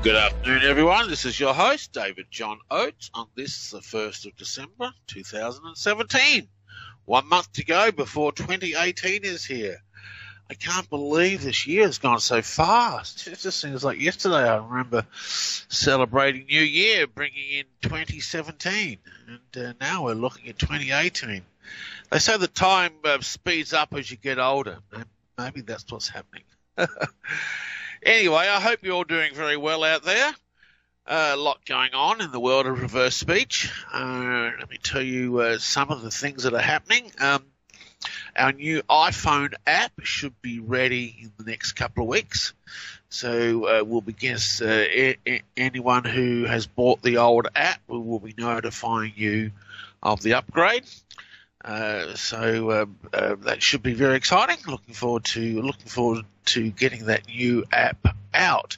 Good afternoon, everyone. This is your host, David John Oates, on this, the 1st of December, 2017. 1 month to go before 2018 is here. I can't believe this year has gone so fast. It just seems like yesterday I remember celebrating New Year, bringing in 2017, and now we're looking at 2018. They say the time speeds up as you get older, and maybe that's what's happening. Anyway, I hope you're all doing very well out there. A lot going on in the world of reverse speech. Let me tell you some of the things that are happening. Our new iPhone app should be ready in the next couple of weeks. So we'll begin. Anyone who has bought the old app, we will be notifying you of the upgrade. So that should be very exciting. Looking forward to getting that new app out,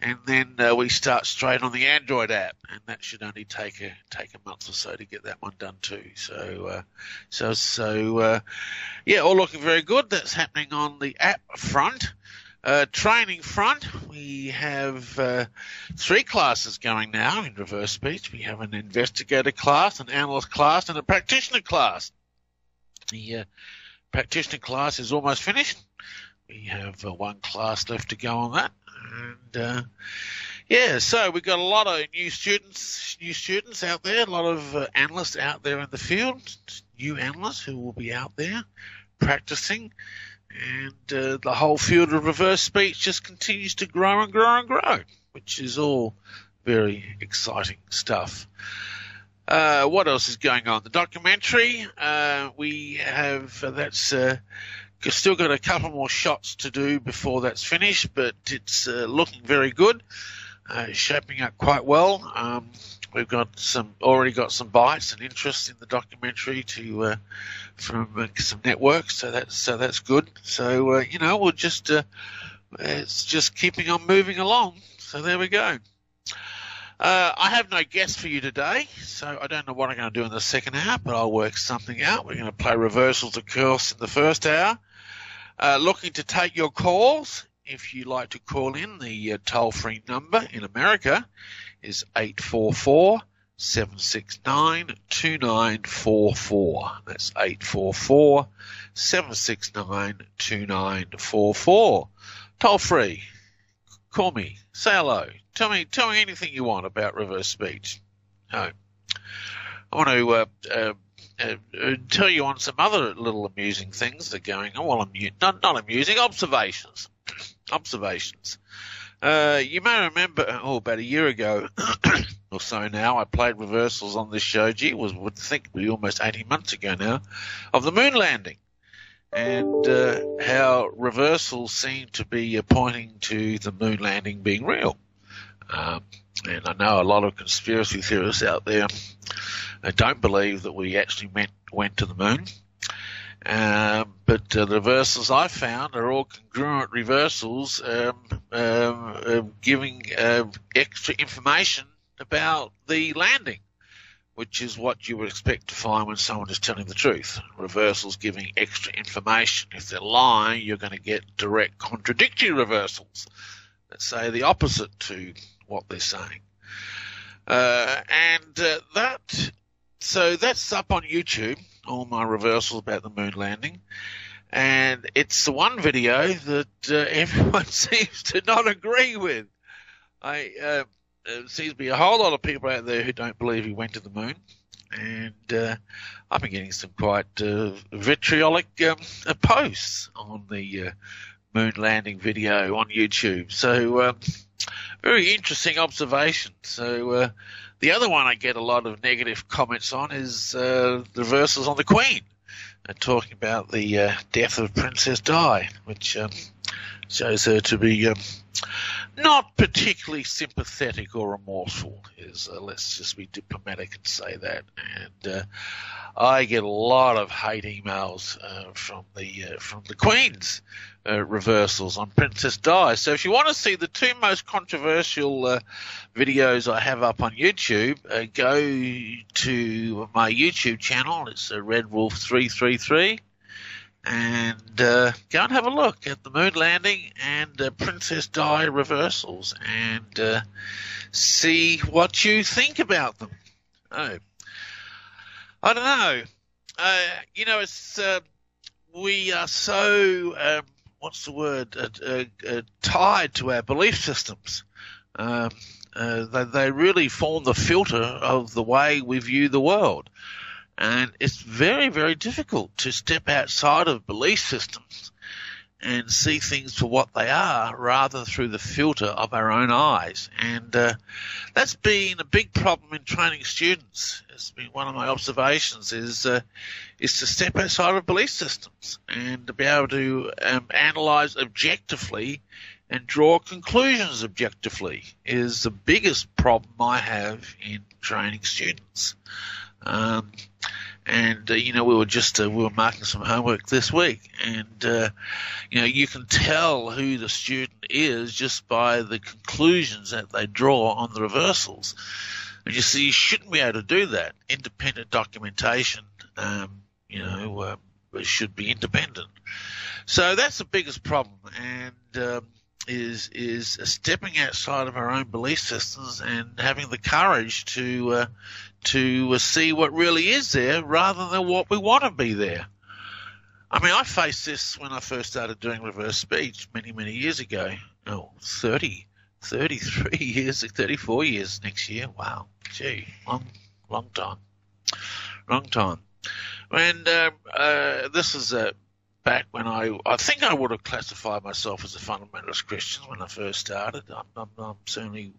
and then we start straight on the Android app, and that should only take a month or so to get that one done too. So yeah, all looking very good. That's happening on the app front. Training front, we have 3 classes going now in reverse speech. We have an investigator class, an analyst class, and a practitioner class. The practitioner class is almost finished. We have 1 class left to go on that, and yeah, so we've got a lot of new students out there, a lot of analysts out there in the field, new analysts who will be out there practicing, and the whole field of reverse speech just continues to grow and grow and grow, which is all very exciting stuff. What else is going on? The documentary, we have, that's still got a couple more shots to do before that's finished, but it's looking very good, shaping up quite well. We've got already got some bites and interest in the documentary from some networks, so that's good. So we'll just it's just keeping on moving along. So there we go. I have no guest for you today, so I don't know what I'm going to do in the second hour, but I'll work something out. We're going to play reversals, of course, in the first hour. Looking to take your calls. If you'd like to call in, the toll-free number in America is 844-769-2944. That's 844-769-2944. Toll-free. Call me. Say hello. Tell me anything you want about reverse speech. I want to tell you on some other little amusing things that are going on. Well, not amusing, observations. You may remember, about a year ago or so now, I played reversals on this show. Gee, would think it was almost 18 months ago now, of the moon landing, and how reversals seem to be pointing to the moon landing being real. And I know a lot of conspiracy theorists out there don't believe that we actually went to the moon. But the reversals I found are all congruent reversals, giving extra information about the landing, which is what you would expect to find when someone is telling the truth. Reversals giving extra information. If they're lying, you're going to get direct contradictory reversals that say the opposite to what they're saying. So that's up on YouTube, all my reversals about the moon landing. And it's the one video that everyone seems to not agree with. There seems to be a whole lot of people out there who don't believe he went to the moon. And I've been getting some quite vitriolic posts on the moon landing video on YouTube. So very interesting observation. So the other one I get a lot of negative comments on is the reversals on the Queen, talking about the death of Princess Di, which Shows her to be not particularly sympathetic or remorseful. Let's just be diplomatic and say that. And I get a lot of hate emails from the Queen's reversals on Princess Di. So if you want to see the two most controversial videos I have up on YouTube, go to my YouTube channel. It's Red Wolf 333. And go and have a look at the moon landing and Princess Di reversals and see what you think about them. Oh, I don't know. We are so tied to our belief systems. They really form the filter of the way we view the world. And it's very, very difficult to step outside of belief systems and see things for what they are rather than through the filter of our own eyes. And that's been a big problem in training students. It's been one of my observations is to step outside of belief systems and to be able to analyze objectively and draw conclusions objectively is the biggest problem I have in training students. We were marking some homework this week, and you can tell who the student is just by the conclusions that they draw on the reversals. And you see, you shouldn't be able to do that. Independent documentation, should be independent. So that's the biggest problem, and is stepping outside of our own belief systems and having the courage to see what really is there rather than what we want to be there. I mean, I faced this when I first started doing reverse speech many, many years ago. 33 years, 34 years next year. Wow. Gee, long time. And this is back when I think I would have classified myself as a fundamentalist Christian when I first started. I certainly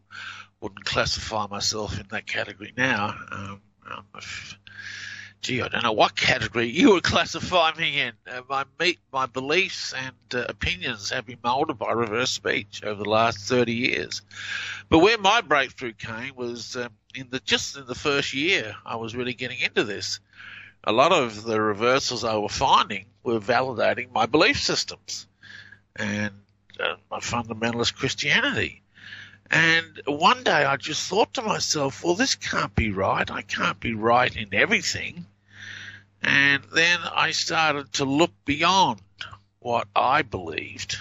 wouldn't classify myself in that category now. I don't know what category you would classify me in. My beliefs and opinions have been molded by reverse speech over the last 30 years. But where my breakthrough came was in the first year I was really getting into this. A lot of the reversals I was finding were validating my belief systems and my fundamentalist Christianity. And one day I just thought to myself, well, this can't be right. I can't be right in everything. And then I started to look beyond what I believed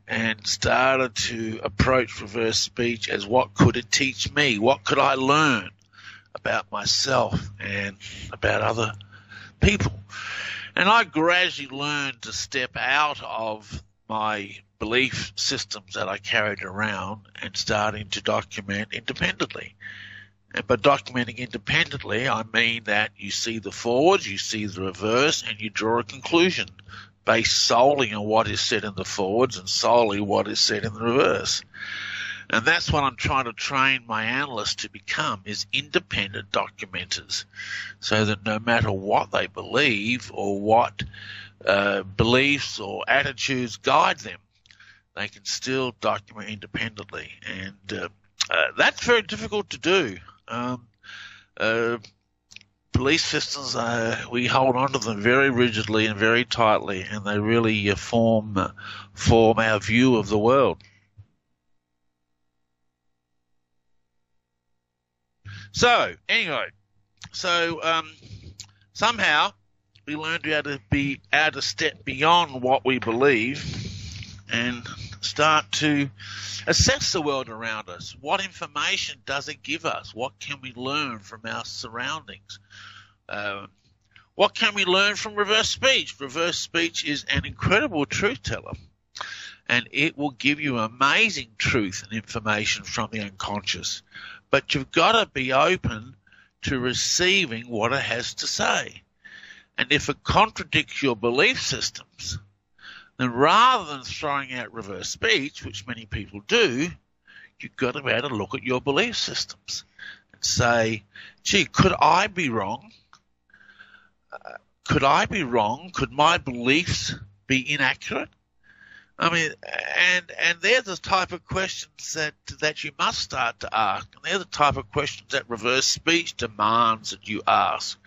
and started to approach reverse speech as what could it teach me? What could I learn about myself and about other people? And I gradually learned to step out of my belief systems that I carried around and starting to document independently. And by documenting independently, I mean that you see the forwards, you see the reverse, and you draw a conclusion based solely on what is said in the forwards and solely what is said in the reverse. And that's what I'm trying to train my analysts to become, is independent documenters, so that no matter what they believe or what beliefs or attitudes guide them, they can still document independently. And that's very difficult to do. Belief systems, we hold on to them very rigidly and very tightly, and they really form our view of the world. So, anyway, somehow we learn to be able to step beyond what we believe and start to assess the world around us. What information does it give us? What can we learn from our surroundings? What can we learn from reverse speech? Reverse speech is an incredible truth teller, and it will give you amazing truth and information from the unconscious. But you've got to be open to receiving what it has to say. And if it contradicts your belief systems, then rather than throwing out reverse speech, which many people do, you've got to be able to look at your belief systems and say, gee, could I be wrong? Could I be wrong? Could my beliefs be inaccurate? I mean, and they're the type of questions that you must start to ask, and they're the type of questions that reverse speech demands that you ask,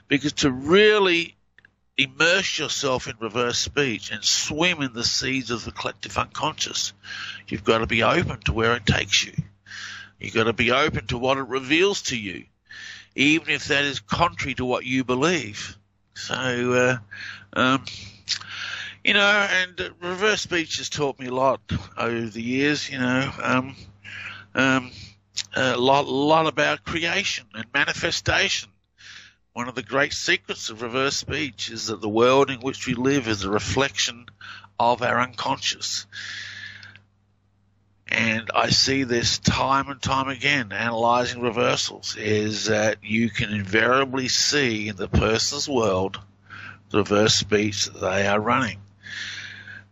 because to really immerse yourself in reverse speech and swim in the seas of the collective unconscious, you've got to be open to where it takes you. You've got to be open to what it reveals to you, even if that is contrary to what you believe. So, you know, and reverse speech has taught me a lot over the years, you know, a lot about creation and manifestation. One of the great secrets of reverse speech is that the world in which we live is a reflection of our unconscious. And I see this time and time again, analyzing reversals, is that you can invariably see in the person's world the reverse speech that they are running.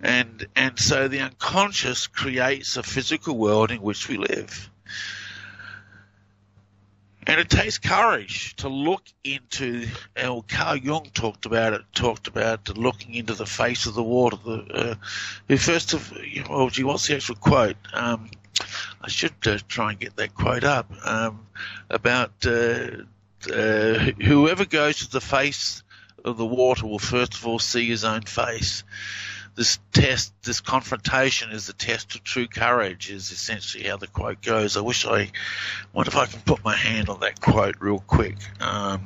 And so the unconscious creates a physical world in which we live. And it takes courage to look into, Carl Jung talked about looking into the face of the water. What's the actual quote? I should try and get that quote up, about whoever goes to the face of the water will first of all see his own face. This confrontation is the test of true courage, is essentially how the quote goes. I wonder if I can put my hand on that quote real quick. I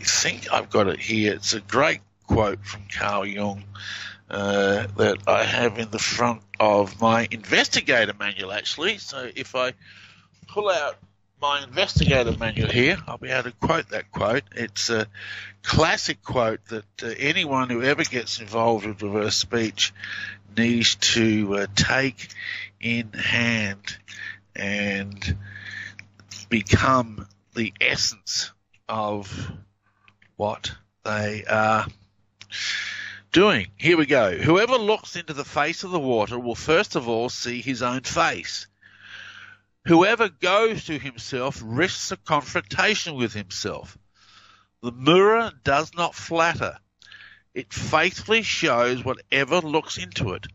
think I've got it here. It's a great quote from Carl Jung that I have in the front of my investigator manual, actually. So if I pull out my investigator manual here, I'll be able to quote that quote. It's a classic quote that anyone who ever gets involved with reverse speech needs to take in hand and become the essence of what they are doing. Here we go. Whoever looks into the face of the water will first of all see his own face. Whoever goes to himself risks a confrontation with himself. The mirror does not flatter. It faithfully shows whatever looks into it,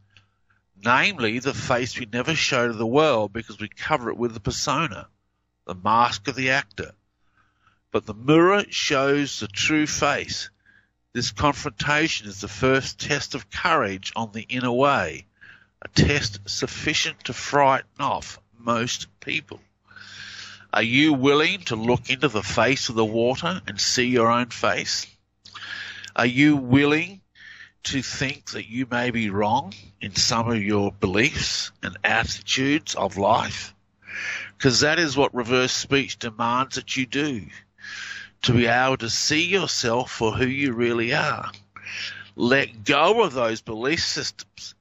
namely the face we never show to the world because we cover it with the persona, the mask of the actor. But the mirror shows the true face. This confrontation is the first test of courage on the inner way, a test sufficient to frighten off most people. Are you willing to look into the face of the water and see your own face? Are you willing to think that you may be wrong in some of your beliefs and attitudes of life? Because that is what reverse speech demands that you do, to be able to see yourself for who you really are. Let go of those belief systems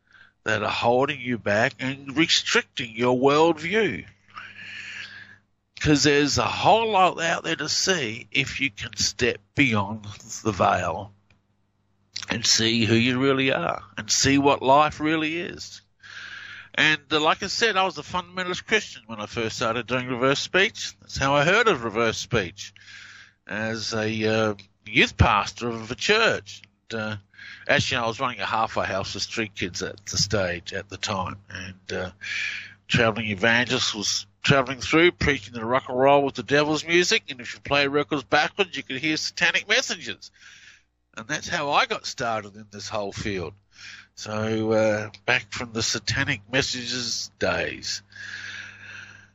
that are holding you back and restricting your worldview. Because there's a whole lot out there to see if you can step beyond the veil and see who you really are and see what life really is. And like I said, I was a fundamentalist Christian when I first started doing reverse speech. That's how I heard of reverse speech, as a youth pastor of a church. Actually, I was running a halfway house with street kids at the stage at the time, and traveling evangelist was traveling through preaching the rock and roll with the devil's music, and if you play records backwards, you could hear satanic messages. And that's how I got started in this whole field. So back from the satanic messages days.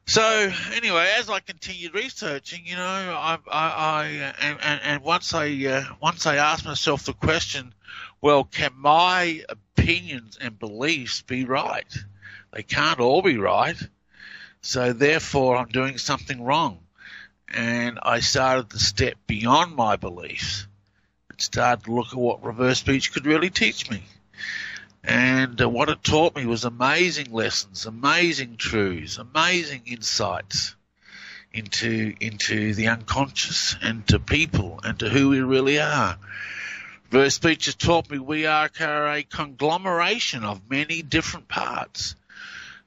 So anyway, as I continued researching, you know, once I asked myself the question, well, can my opinions and beliefs be right? They can't all be right. So therefore, I'm doing something wrong. And I started to step beyond my beliefs and started to look at what reverse speech could really teach me. And what it taught me was amazing lessons, amazing truths, amazing insights into the unconscious and to people and to who we really are. Reverse speech has taught me we are a conglomeration of many different parts.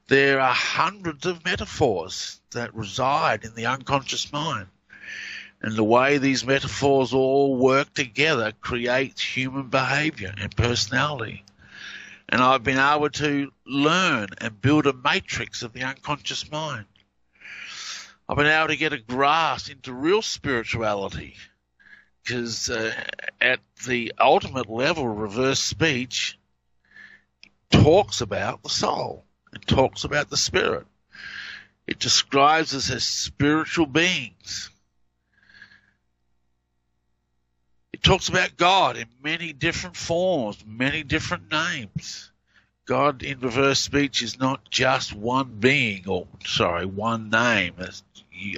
There are hundreds of metaphors that reside in the unconscious mind. And the way these metaphors all work together creates human behavior and personality. And I've been able to learn and build a matrix of the unconscious mind. I've been able to get a grasp into real spirituality, because at the ultimate level, reverse speech talks about the soul. It talks about the spirit. It describes us as spiritual beings. It talks about God in many different forms, many different names. God in reverse speech is not just one being, one name.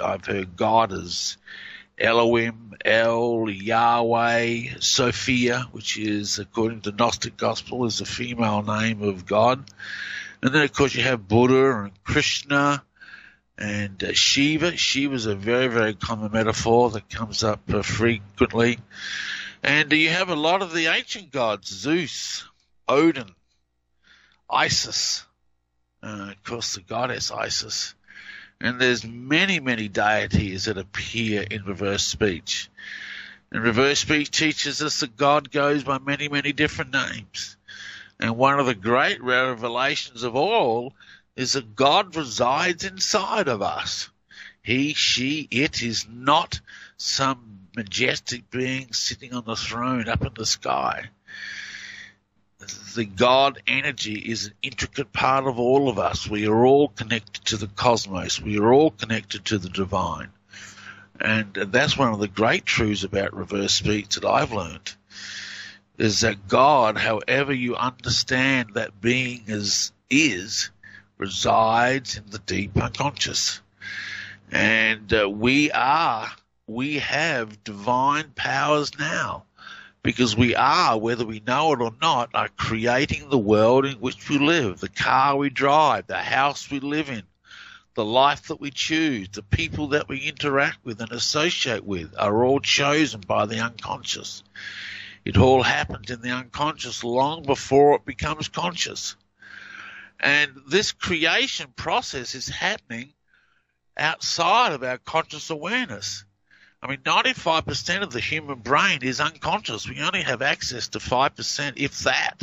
I've heard God as Elohim, El, Yahweh, Sophia, which is, according to Gnostic Gospel, is the female name of God. And then, of course, you have Buddha and Krishna and Shiva. Shiva's a very, very common metaphor that comes up frequently. And you have a lot of the ancient gods, Zeus, Odin, Isis, of course the goddess Isis. And there's many, many deities that appear in reverse speech. And reverse speech teaches us that God goes by many, many different names. And one of the great revelations of all is that God resides inside of us. He, she, it is not some majestic being sitting on the throne up in the sky. The God energy is an intricate part of all of us. We are all connected to the cosmos. We are all connected to the divine. And that's one of the great truths about reverse speech that I've learned, is that God, however you understand that being is resides in the deep unconscious. And we have divine powers now, because we are, whether we know it or not, are creating the world in which we live, the car we drive, the house we live in, the life that we choose, the people that we interact with and associate with are all chosen by the unconscious. It all happens in the unconscious long before it becomes conscious. And this creation process is happening outside of our conscious awareness. I mean, 95% of the human brain is unconscious. We only have access to 5%, if that.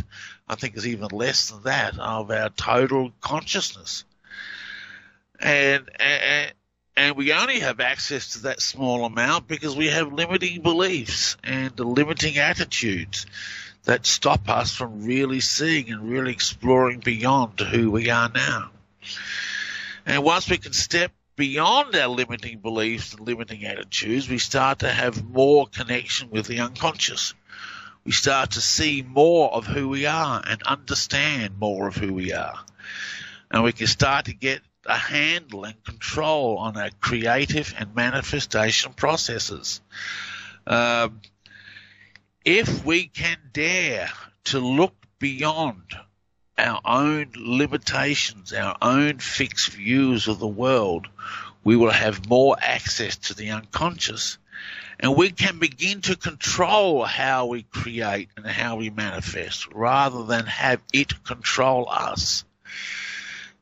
I think it's even less than that, of our total consciousness. And we only have access to that small amount because we have limiting beliefs and limiting attitudes that stop us from really seeing and really exploring beyond who we are now. And once we can step beyond our limiting beliefs and limiting attitudes, we start to have more connection with the unconscious. We start to see more of who we are and understand more of who we are. And we can start to get a handle and control on our creative and manifestation processes. If we can dare to look beyond our own limitations, our own fixed views of the world, we will have more access to the unconscious, and we can begin to control how we create and how we manifest rather than have it control us.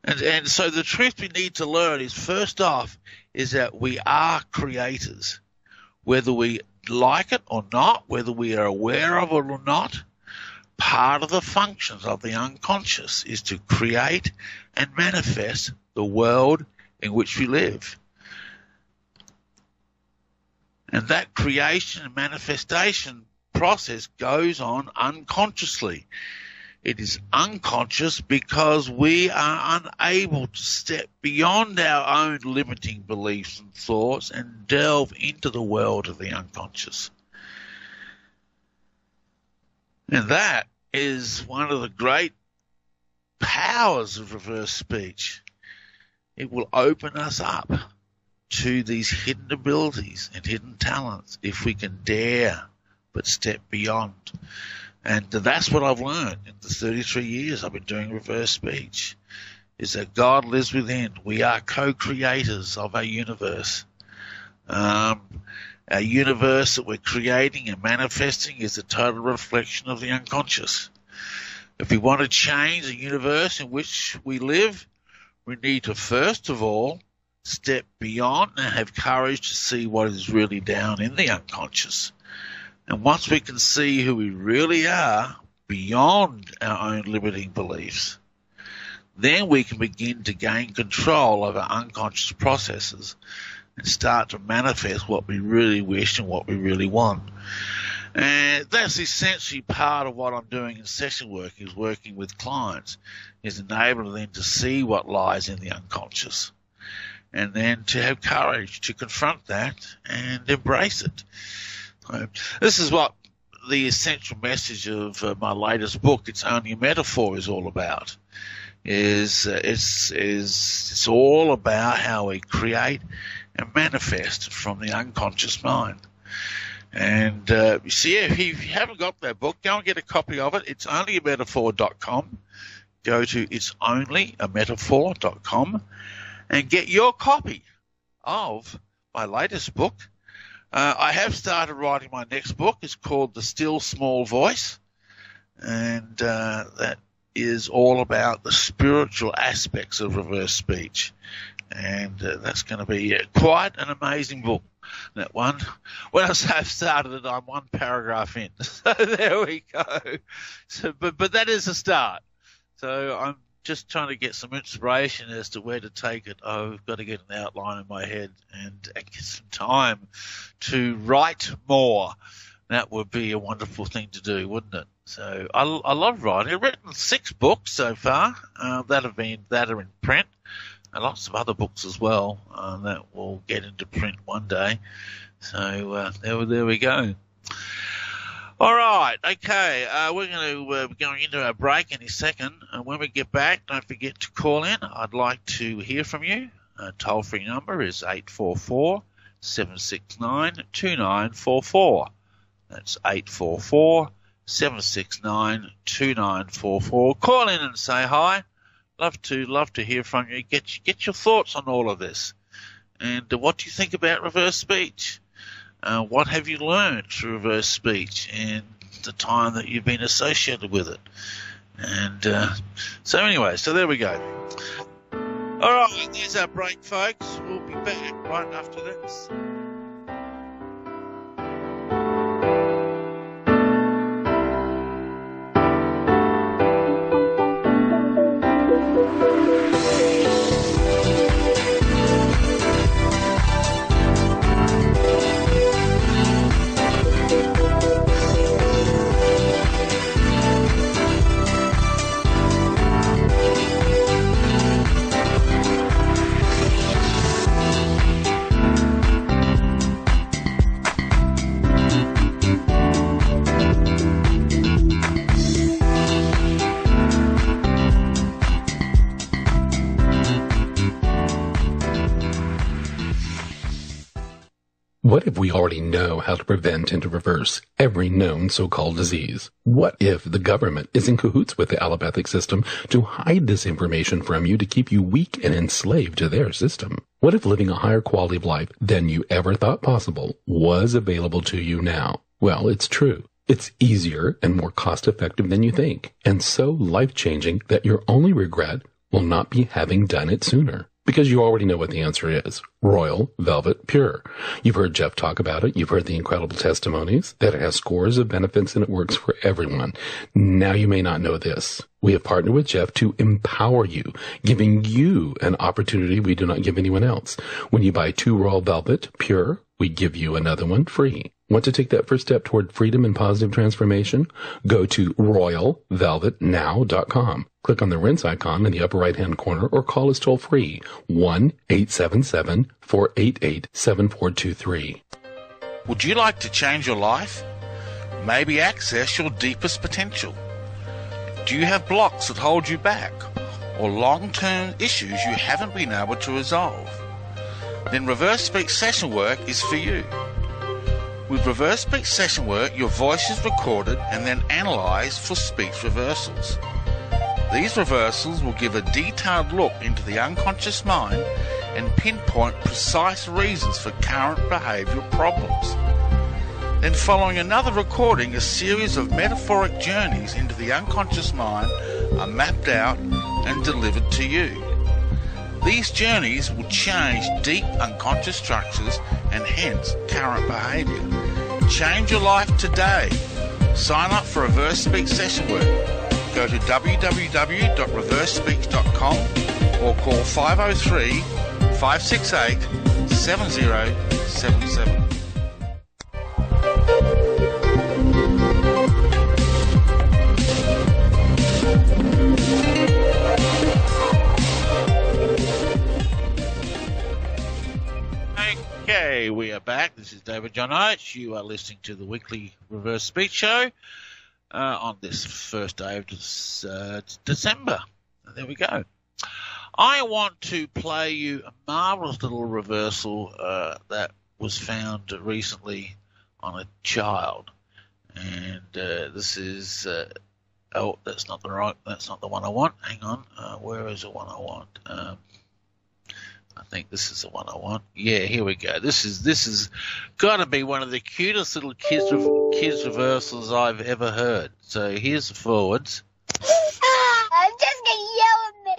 And so the truth we need to learn is, first off, is that we are creators. Whether we like it or not, whether we are aware of it or not, part of the functions of the unconscious is to create and manifest the world in which we live. And that creation and manifestation process goes on unconsciously. It is unconscious because we are unable to step beyond our own limiting beliefs and thoughts and delve into the world of the unconscious. And that is one of the great powers of reverse speech. It will open us up to these hidden abilities and hidden talents if we can dare but step beyond. And that's what I've learned in the 33 years I've been doing reverse speech, is that God lives within. We are co-creators of our universe. Our universe that we're creating and manifesting is a total reflection of the unconscious. If we want to change the universe in which we live, we need to first of all step beyond and have courage to see what is really down in the unconscious. And once we can see who we really are, beyond our own limiting beliefs, then we can begin to gain control over unconscious processes and start to manifest what we really wish and what we really want. And that's essentially part of what I'm doing in session work, is working with clients, is enabling them to see what lies in the unconscious, and then to have courage to confront that and embrace it. This is what the essential message of my latest book, It's Only a Metaphor, is all about. It's all about how we create and manifest from the unconscious mind. And you see, if you haven't got that book, go and get a copy of it. It's onlyametaphor.com. Go to itsonlyametaphor.com and get your copy of my latest book. I have started writing my next book. It's called The Still Small Voice, and that is all about the spiritual aspects of reverse speech. And that's going to be quite an amazing book, that one. When I say I've started it, I'm one paragraph in. So there we go. So, but that is a start. So I'm just trying to get some inspiration as to where to take it. I've got to get an outline in my head and get some time to write more. That would be a wonderful thing to do, wouldn't it? So I love writing. I've written 6 books so far that are in print. And lots of other books as well that will get into print one day. So there we go. All right, okay. We're going to be going into our break any second. And when we get back, don't forget to call in. I'd like to hear from you. Toll-free number is 844-769-2944. That's 844-769-2944. Call in and say hi. Love to hear from you. Get your thoughts on all of this, and what do you think about reverse speech? What have you learned through reverse speech in the time that you've been associated with it? And so there we go. All right, there's our break, folks. We'll be back right after this. What if we already know how to prevent and to reverse every known so-called disease? What if the government is in cahoots with the allopathic system to hide this information from you to keep you weak and enslaved to their system? What if living a higher quality of life than you ever thought possible was available to you now? Well, it's true. It's easier and more cost-effective than you think, and so life-changing that your only regret will not be having done it sooner. Because you already know what the answer is. Royal Velvet Pure. You've heard Jeff talk about it. You've heard the incredible testimonies that it has scores of benefits and it works for everyone. Now you may not know this. We have partnered with Jeff to empower you, giving you an opportunity we do not give anyone else. When you buy 2 Royal Velvet Pure, we give you another one free. Want to take that first step toward freedom and positive transformation? Go to royalvelvetnow.com. Click on the rinse icon in the upper right-hand corner or call us toll-free, 1-877-488-7423. Would you like to change your life? Maybe access your deepest potential? Do you have blocks that hold you back, or long-term issues you haven't been able to resolve? Then Reverse Speech Session Work is for you. With Reverse Speech Session Work, your voice is recorded and then analysed for speech reversals. These reversals will give a detailed look into the unconscious mind and pinpoint precise reasons for current behavioural problems. Then following another recording, a series of metaphoric journeys into the unconscious mind are mapped out and delivered to you. These journeys will change deep unconscious structures and hence current behaviour. Change your life today Sign up for Reverse Speech session work. Go to www.reversespeech.com or call 503-568-7077. Okay, we are back. This is David John Oates. You are listening to the weekly Reverse Speech Show on this first day of December. There we go. I want to play you a marvellous little reversal that was found recently on a child. And this is... oh, that's not the one I want. Hang on. Where is the one I want? I think this is the one I want. Yeah, here we go. This is got to be one of the cutest little kids reversals I've ever heard. So here's the forwards. I'm just gonna yell at me.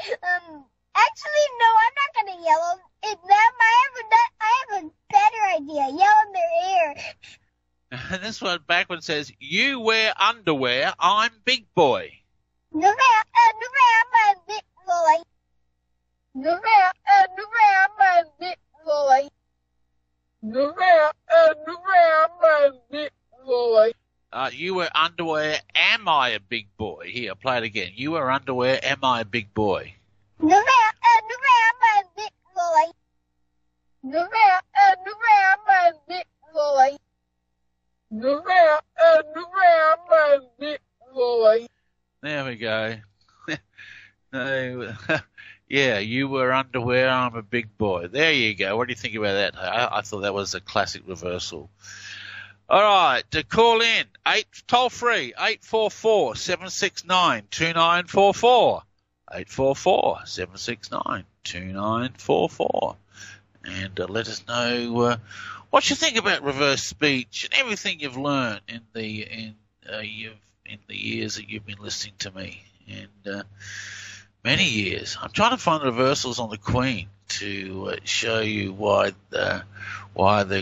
Actually, no, I'm not gonna yell at them. I have a better idea. Yell in their ear. And this one backwards says, "You wear underwear. I'm big boy." I'm a big boy. I'm a big boy. You wear underwear. Am I a big boy? Here, play it again. You wear underwear. Am I a big boy? I'm a big boy. I'm a big boy. There we go. No, yeah, you wear underwear, I'm a big boy. There you go. What do you think about that? I thought that was a classic reversal. All right, to call in, toll free, 844-769-2944. 844-769-2944. And let us know what you think about reverse speech and everything you've learned in the years that you've been listening to me. And many years. I'm trying to find reversals on the Queen to show you why they're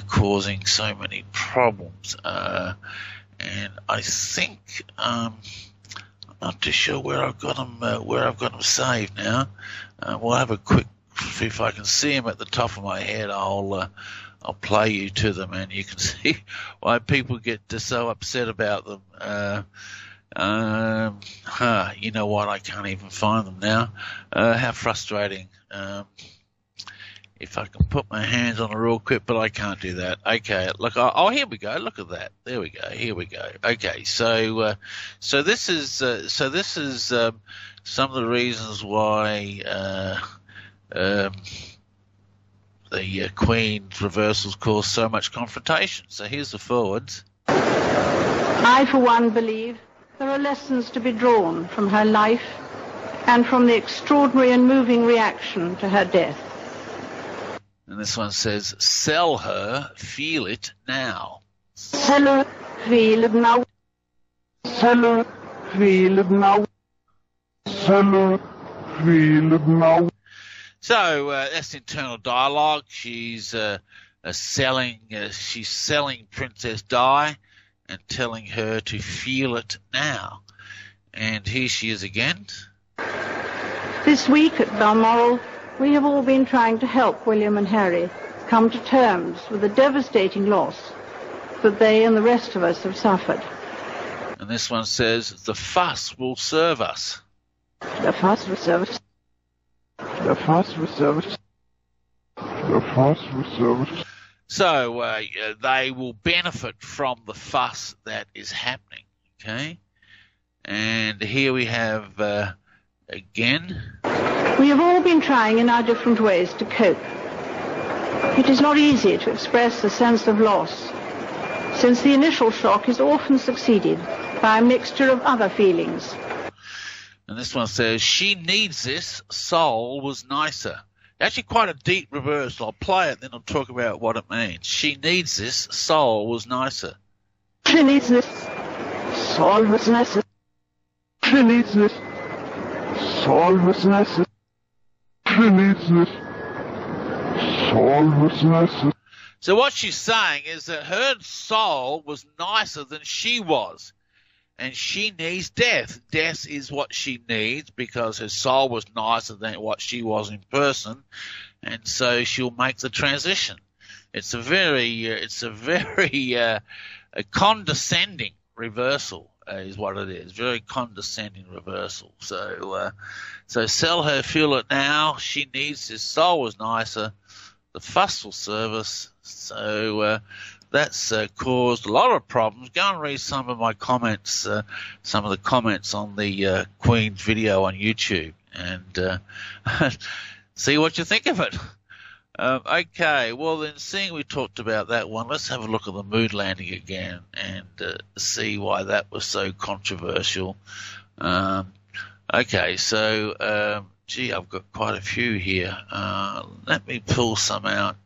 causing so many problems. And I think I'm not too sure where I've got them saved now. We'll have a quick see if I can see them at the top of my head. I'll play you to them, and you can see why people get so upset about them. You know what? I can't even find them now. How frustrating. If I can put my hands on it real quick, but I can't do that. Okay, look. Oh, here we go. Look at that. There we go. Here we go. Okay, so this is some of the reasons why the Queen's reversals cause so much confrontation. So here's the forwards. I, for one, believe there are lessons to be drawn from her life and from the extraordinary and moving reaction to her death. And this one says, sell her, feel it now. Sell her, feel it now. Sell her, feel it now. Sell her, feel it now. So that's internal dialogue. She's selling Princess Di and telling her to feel it now. And here she is again. This week at Balmoral, we have all been trying to help William and Harry come to terms with the devastating loss that they and the rest of us have suffered. And this one says, the fuss will serve us. The fuss will serve us. The fuss will serve us. The fuss will serve us. So they will benefit from the fuss that is happening, okay? And here we have, again... We have all been trying in our different ways to cope. It is not easy to express a sense of loss, since the initial shock is often succeeded by a mixture of other feelings. And this one says, she needs this, soul was nicer. Actually quite a deep reverse. I'll play it, then I'll talk about what it means. She needs this, soul was nicer. She needs this, soul was nicer. She needs this, soul was nicer. She needs this, soul was nicer. So what she's saying is that her soul was nicer than she was. and she needs death. Death is what she needs because her soul was nicer than what she was in person, and so she'll make the transition. It's a very condescending reversal is what it is. Very condescending reversal. So sell her, feel it now. She needs his soul was nicer. The fuss will service. So that's caused a lot of problems. Go and read some of my comments, some of the comments on the Queen's video on YouTube, and see what you think of it. Okay, well then, seeing we talked about that one, let's have a look at the moon landing again and see why that was so controversial. Okay, so gee, I've got quite a few here. Let me pull some out.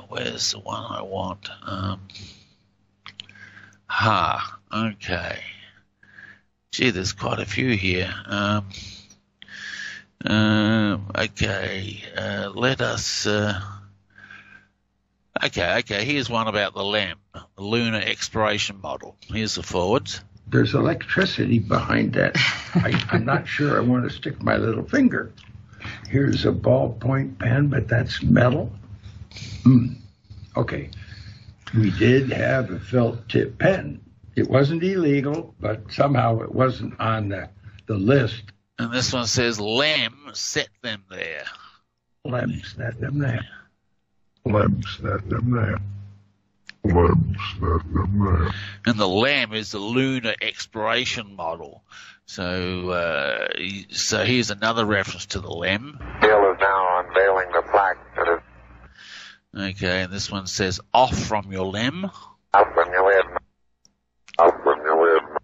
Where's the one I want? Okay. Gee, there's quite a few here. Okay, let us. Okay. Here's one about the LEM, the Lunar Exploration Model. Here's the forwards. There's electricity behind that. I'm not sure I want to stick my little finger. Here's a ballpoint pen, but that's metal. Okay. We did have a felt tip pen. It wasn't illegal, but somehow it wasn't on the list. And this one says, LEM set them there. LEM set them there. LEM set them there. LEM set them there. And the LEM is the Lunar Exploration Model. So here's another reference to the LEM. Bill is now unveiling the plaque that is. Okay, and this one says, off from your LEM. Off from your LEM. Off from your LEM.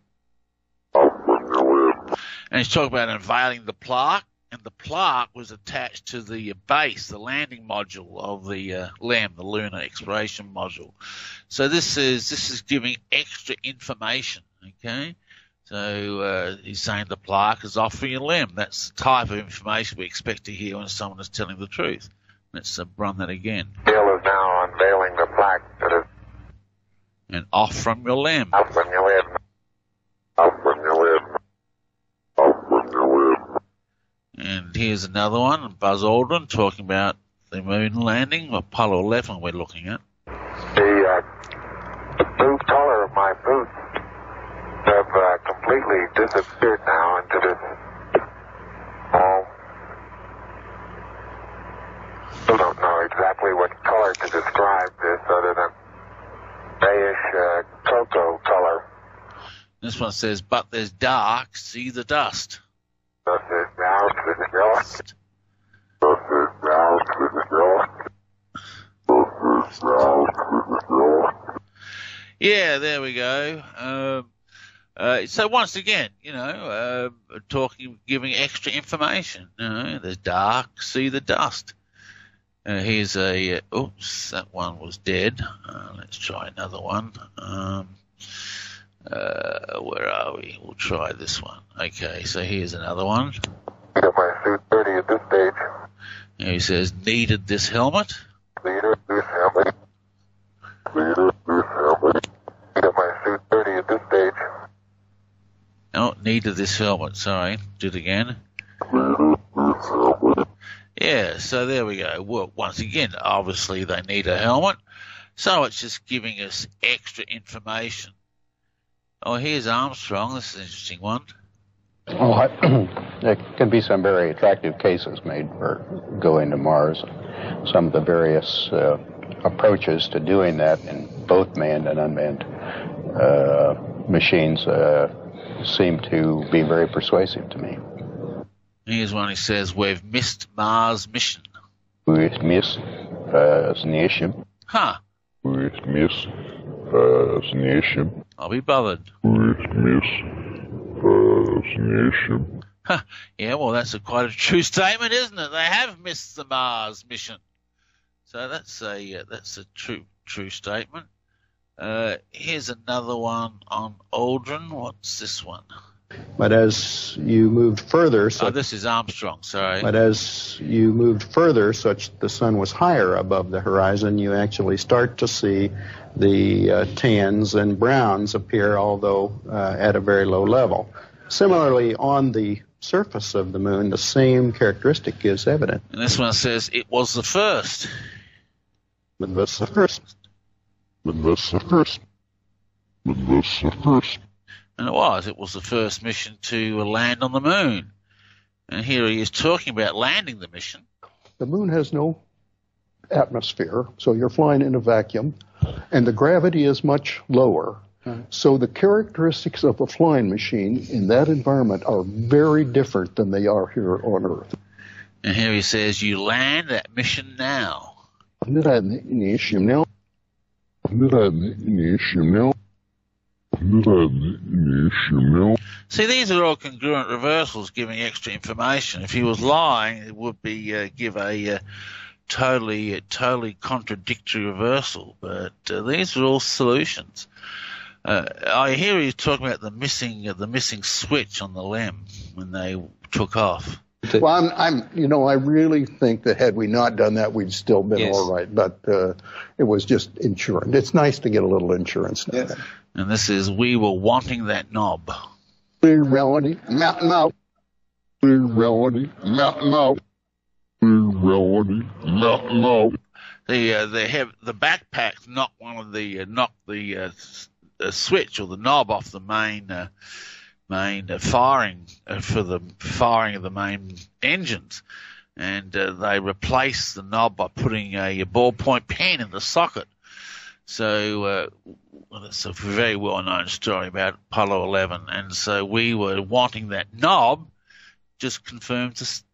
Off from your LEM. And he's talking about unveiling the plaque, and the plaque was attached to the base, the landing module of the LEM, the Lunar Exploration Module. So this is giving extra information, okay? So he's saying the plaque is off from your LEM. That's the type of information we expect to hear when someone is telling the truth. Let's run that again. Bill is now unveiling the plaque that is. And off from your LEM. Off from your LEM. Off from your LEM. Off from your LEM. And here's another one, Buzz Aldrin talking about the moon landing, Apollo 11 we're looking at. The boot color of my boots have completely disappeared now into this still don't know exactly what color to describe this other than grayish cocoa color. This one says, but there's dark, see the dust. This is now to the dust. This is now to the dust. This is now to the dust. Yeah, there we go. So once again, giving extra information. There's dark, see the dust. Here's a, oops, that one was dead. Let's try another one. Where are we? We'll try this one. Okay, so here's another one. Got my suit 30 at this stage. And he says, needed this helmet. Needed this helmet. Needed this helmet. Got my suit 30 at this stage. Oh, needed this helmet. Sorry, do it again. Needed this helmet. Yeah, so there we go. Well, once again, obviously they need a helmet. So it's just giving us extra information. Oh, here's Armstrong. This is an interesting one. Well, there can be some very attractive cases made for going to Mars. Some of the various approaches to doing that in both manned and unmanned machines seem to be very persuasive to me. Here's one who says, we've missed Mars mission. We've missed mission. Huh. We've missed mission. I'll be bothered. We've missed mission. Yeah, well, that's quite a true statement, isn't it? They have missed the Mars mission. So that's a true statement. Here's another one on Aldrin. What's this one? But as you moved further... this is Armstrong, sorry. But as you moved further, such the sun was higher above the horizon, you actually start to see the tans and browns appear, although at a very low level. Similarly, on the surface of the moon, the same characteristic is evident. And this one says it was the first. It was the first. It was the first. It was the first. And it was the first mission to land on the moon. And here he is talking about landing the mission. The moon has no atmosphere, so you're flying in a vacuum, and the gravity is much lower. So the characteristics of a flying machine in that environment are very different than they are here on Earth. And here he says, you land that mission now. See, these are all congruent reversals giving extra information. If he was lying, it would be give a totally contradictory reversal. But these are all solutions. I hear he's talking about the missing switch on the LEM when they took off. Well, I really think that had we not done that, we'd still been all right. But it was just insurance. It's nice to get a little insurance now. Yes. And this is, we were wanting that knob. Reality, mountain out. Reality, mountain out. Reality, mountain out. The backpack knocked the switch or the knob off the main firing for the firing of the main engines, and they replaced the knob by putting a ballpoint pen in the socket. So it's a very well-known story about Apollo 11, and so we were wanting that knob. Just confirms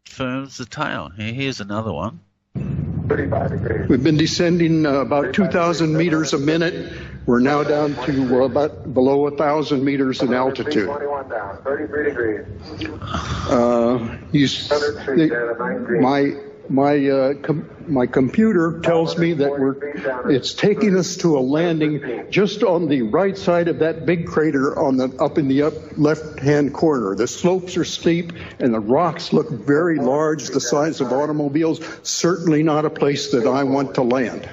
the tale. Here's another one. We've been descending about 2,000 meters a minute. We're now down to about below 1,000 meters in altitude. 21 down, 33 degrees. My computer tells me that it's taking us to a landing just on the right side of that big crater up in the left-hand corner. The slopes are steep and the rocks look very large, the size of automobiles. Certainly not a place that I want to land.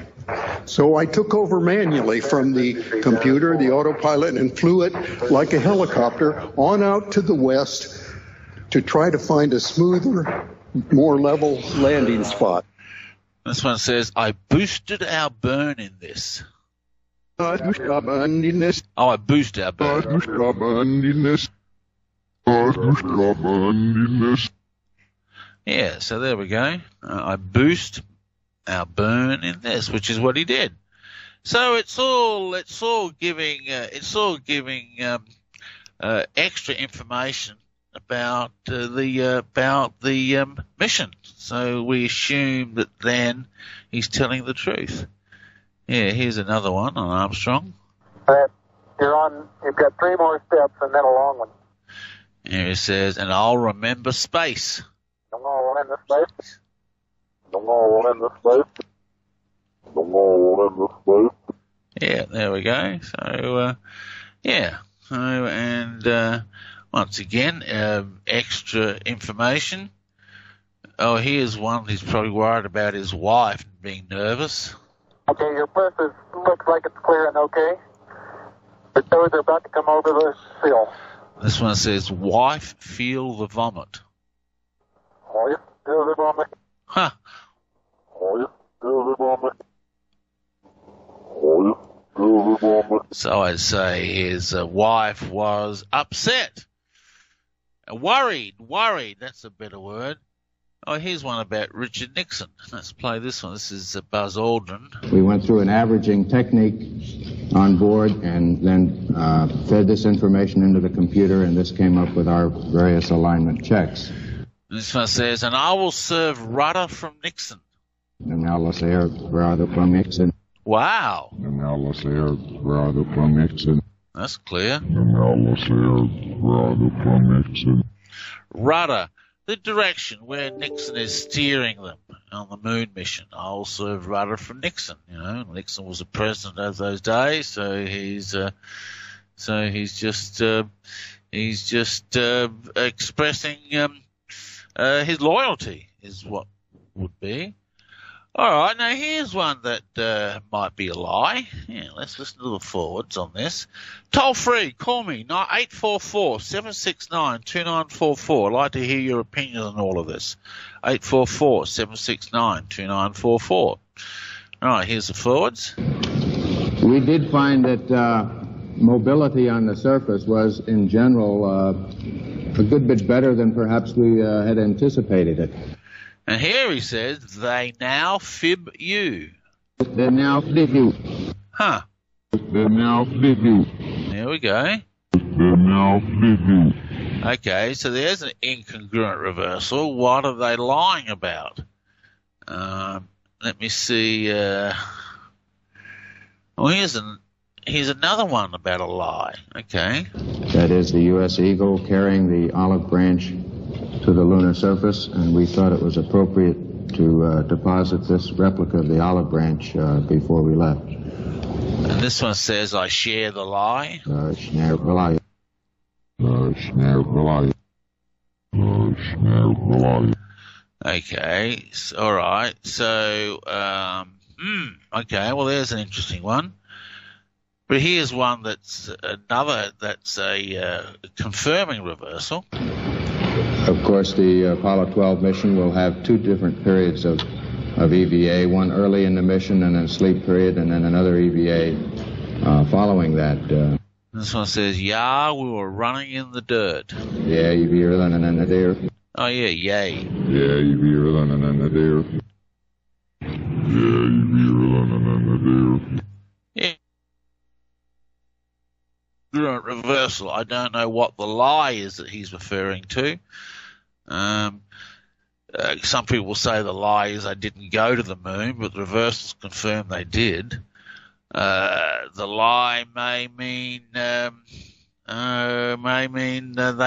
So I took over manually from the computer, the autopilot, and flew it like a helicopter on out to the west to try to find a smoother, more level landing spot. This one says, I boosted our burn in this. I boosted our burn in this. Oh, I boosted our burn. I boosted our burn in this. I boosted our burn in this. Yeah, so there we go. I boost our burn in this, which is what he did. So it's all giving extra information about the mission. So we assume that then he's telling the truth. Yeah, here's another one on Armstrong. You've got 3 more steps and then a long one. Here it says, and I'll remember space. Yeah, there we go. So, once again, extra information. Oh, here's one. He's probably worried about his wife being nervous. Okay, your press looks like it's clear and okay. The toes are about to come over the sill. This one says, wife feel the vomit. Oh, yeah, feel the vomit. Huh. Oh, yeah, feel the vomit. Oh, yeah, feel the vomit. So I'd say his wife was upset. Worried. That's a better word. Oh, here's one about Richard Nixon. Let's play this one. This is Buzz Aldrin. We went through an averaging technique on board and then fed this information into the computer, and this came up with our various alignment checks. This one says, and I will serve rudder from Nixon. And now let's hear rudder from Nixon. Wow. And now let's hear rudder from Nixon. That's clear. And now let's hear rudder from Nixon. Rudder. The direction where Nixon is steering them on the moon mission. I'll serve rudder from Nixon. You know, Nixon was the president of those days, so he's just He's just expressing his loyalty is what would be. All right, now here's one that might be a lie. Yeah, let's listen to the forwards on this. Toll free, call me, 844-769-2944. I'd like to hear your opinion on all of this. 844-769-2944. All right, here's the forwards. We did find that mobility on the surface was, in general, a good bit better than perhaps we had anticipated it. And here he says, they now fib you. They now fib you. Huh. They now fib you. There we go. They now fib you. Okay, so there's an incongruent reversal. What are they lying about? Let me see. Here's another one about a lie. Okay. That is the U.S. Eagle carrying the olive branch to the lunar surface, and we thought it was appropriate to deposit this replica of the olive branch before we left. And this one says, I share the lie. Share the lie. Share the lie. Share the lie. Okay, all right. So, okay, well, there's an interesting one. But here's one that's a confirming reversal. Of course, the Apollo 12 mission will have two different periods of EVA, one early in the mission and then a sleep period, and then another EVA following that. This one says, yeah, we were running in the dirt. Yeah, EVA running in the dirt. Oh, yeah, yay. Yeah, EVA running in the dirt. Yeah, EVA running in the dirt. Yeah. Reversal. I don't know what the lie is that he's referring to. Some people say the lie is they didn't go to the moon, but the reversals confirm they did. The lie may mean they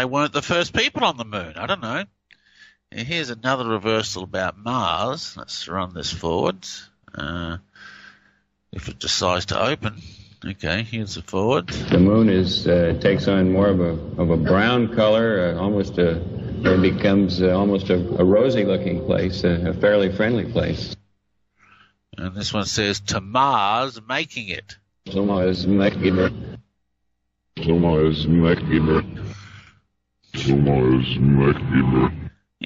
weren't the first people on the moon. I don't know. And here's another reversal about Mars. Let's run this forwards. If it decides to open. Okay, here's the forward. The moon takes on more of a brown color, it becomes almost a rosy-looking place, a fairly friendly place. And this one says, to Mars, making it. To Mars, making it. To Mars, making it. To Mars, making it.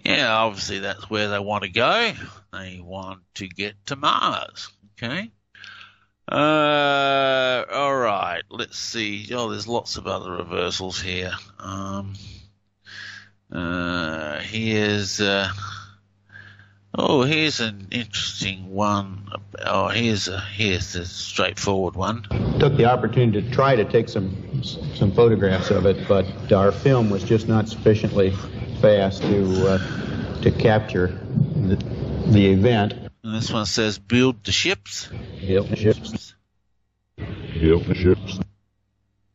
Yeah, obviously that's where they want to go. They want to get to Mars. Okay. All right, let's see. Oh, there's lots of other reversals here. Here's an interesting one. Oh, here's a straightforward one. Took the opportunity to try to take some photographs of it, but our film was just not sufficiently fast to capture the event. And this one says, build the ships. Build the ships. Build the ships.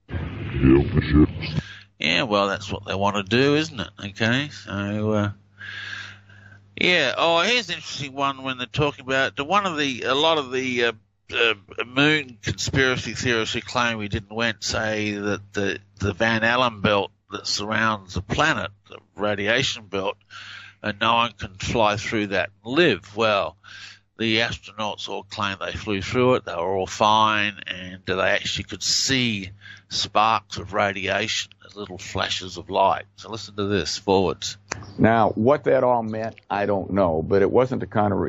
Build the ships. Yeah, well, that's what they want to do, isn't it? Okay, so, yeah. Oh, here's an interesting one when they're talking about a lot of the moon conspiracy theorists who claim we didn't went say that the Van Allen belt that surrounds the planet, the radiation belt, and no one can fly through that and live. Well, the astronauts all claim they flew through it, they were all fine, and they actually could see sparks of radiation as little flashes of light. So listen to this, forwards. Now, what that all meant, I don't know, but it wasn't the kind of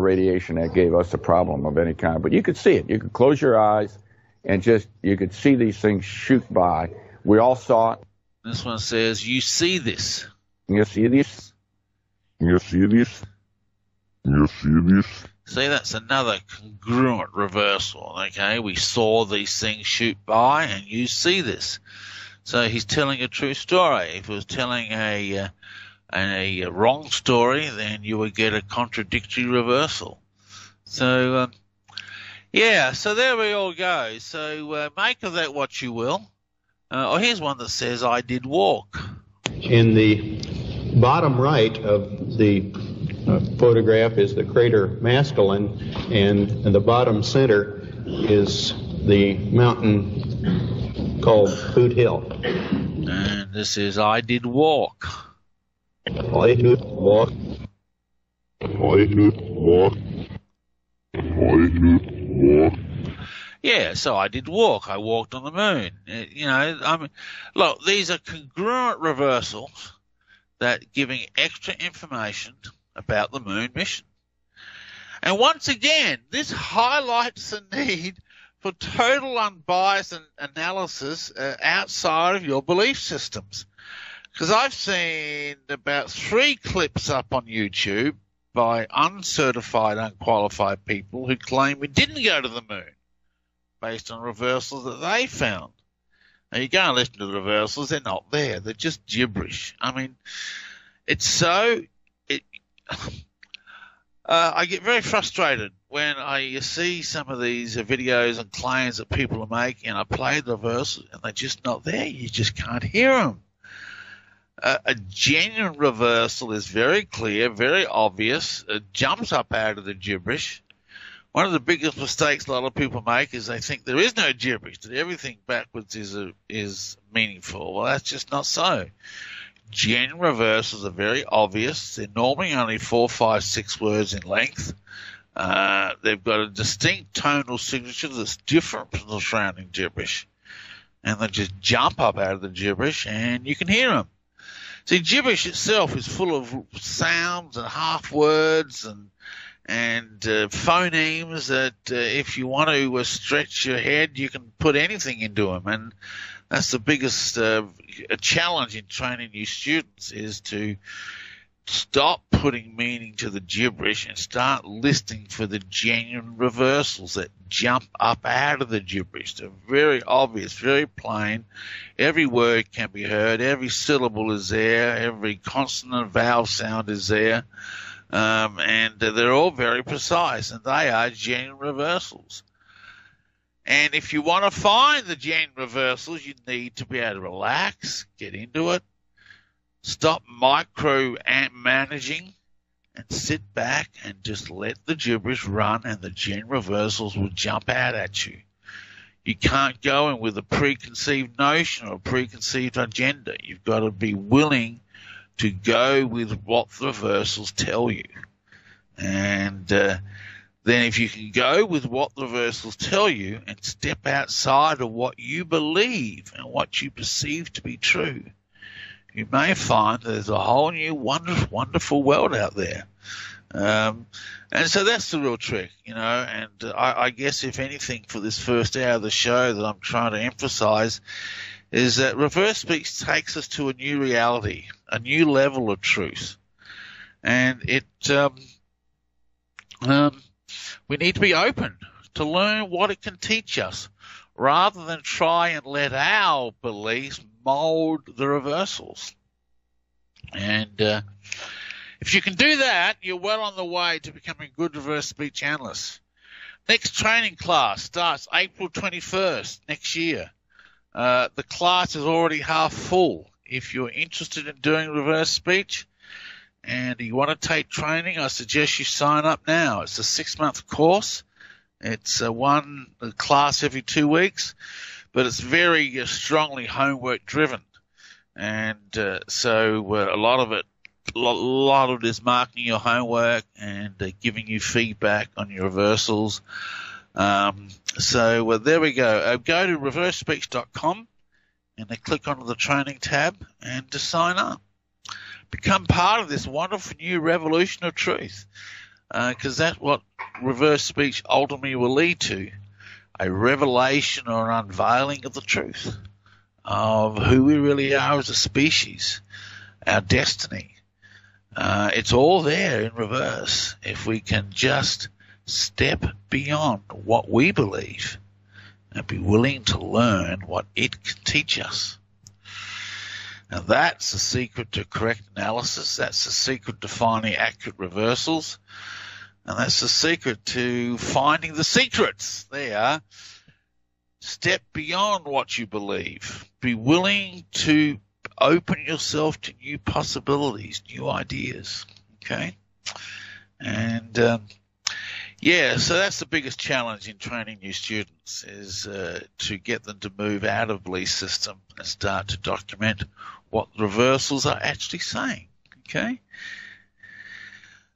radiation that gave us a problem of any kind. But you could see it. You could close your eyes and you could see these things shoot by. We all saw it. This one says, you see this. You see this? You see this? You see this? See, that's another congruent reversal, okay? We saw these things shoot by, and you see this. So he's telling a true story. If he was telling a wrong story, then you would get a contradictory reversal. So, yeah, so there we all go. So make of that what you will. Here's one that says, I did walk. In the bottom right of the photograph is the crater Maskelyne, and in the bottom center is the mountain called Boot Hill. And this is I did walk. I did walk. I did walk. I did walk. Yeah, so I did walk. I walked on the moon. Look, these are congruent reversals that giving extra information about the moon mission. And once again, this highlights the need for total unbiased analysis outside of your belief systems. Because I've seen about 3 clips up on YouTube by uncertified, unqualified people who claim we didn't go to the moon based on reversals that they found. Now, you go and listen to the reversals, they're not there. They're just gibberish. I mean, it's so... I get very frustrated when I see some of these videos and claims that people are making, and I play the reversals, and they're just not there. You just can't hear them. A genuine reversal is very clear, very obvious. It jumps up out of the gibberish. One of the biggest mistakes a lot of people make is they think there is no gibberish, that everything backwards is meaningful. Well, that's just not so. Genuine reversals are very obvious. They're normally only 4, 5, 6 words in length. They've got a distinct tonal signature that's different from the surrounding gibberish. And they just jump up out of the gibberish and you can hear them. See, gibberish itself is full of sounds and half words and phonemes that if you want to stretch your head, you can put anything into them. And that's the biggest challenge in training new students, is to stop putting meaning to the gibberish and start listening for the genuine reversals that jump up out of the gibberish. They're very obvious, very plain. Every word can be heard. Every syllable is there. Every consonant vowel sound is there. And they're all very precise, and they are genuine reversals. And if you want to find the genuine reversals, you need to be able to relax, get into it, stop micro-managing, and sit back and just let the gibberish run, and the genuine reversals will jump out at you. You can't go in with a preconceived notion or a preconceived agenda. You've got to be willing to go with what the reversals tell you. And then if you can go with what the reversals tell you and step outside of what you believe and what you perceive to be true, you may find there's a whole new wonderful world out there. And so that's the real trick, and I guess if anything for this first hour of the show that I'm trying to emphasize is that reverse speech takes us to a new reality, a new level of truth. And we need to be open to learn what it can teach us, rather than try and let our beliefs mold the reversals. And if you can do that, you're well on the way to becoming a good reverse speech analyst. Next training class starts April 21st next year. The class is already half full. If you're interested in doing reverse speech and you want to take training, I suggest you sign up now. It's a 6-month course. It's one class every 2 weeks, but it's very strongly homework driven. And so a lot of it is marking your homework and giving you feedback on your reversals. So there we go. Go to reversespeech.com and then click onto the training tab and to sign up. Become part of this wonderful new revolution of truth, because that's what reverse speech ultimately will lead to, a revelation or an unveiling of the truth of who we really are as a species, our destiny. It's all there in reverse if we can just step beyond what we believe and be willing to learn what it can teach us. Now that's the secret to correct analysis. That's the secret to finding accurate reversals. And that's the secret to finding the secrets. They are. Step beyond what you believe. Be willing to open yourself to new possibilities, new ideas. Okay? And Yeah, so that's the biggest challenge in training new students is to get them to move out of belief system and start to document what the reversals are actually saying, okay?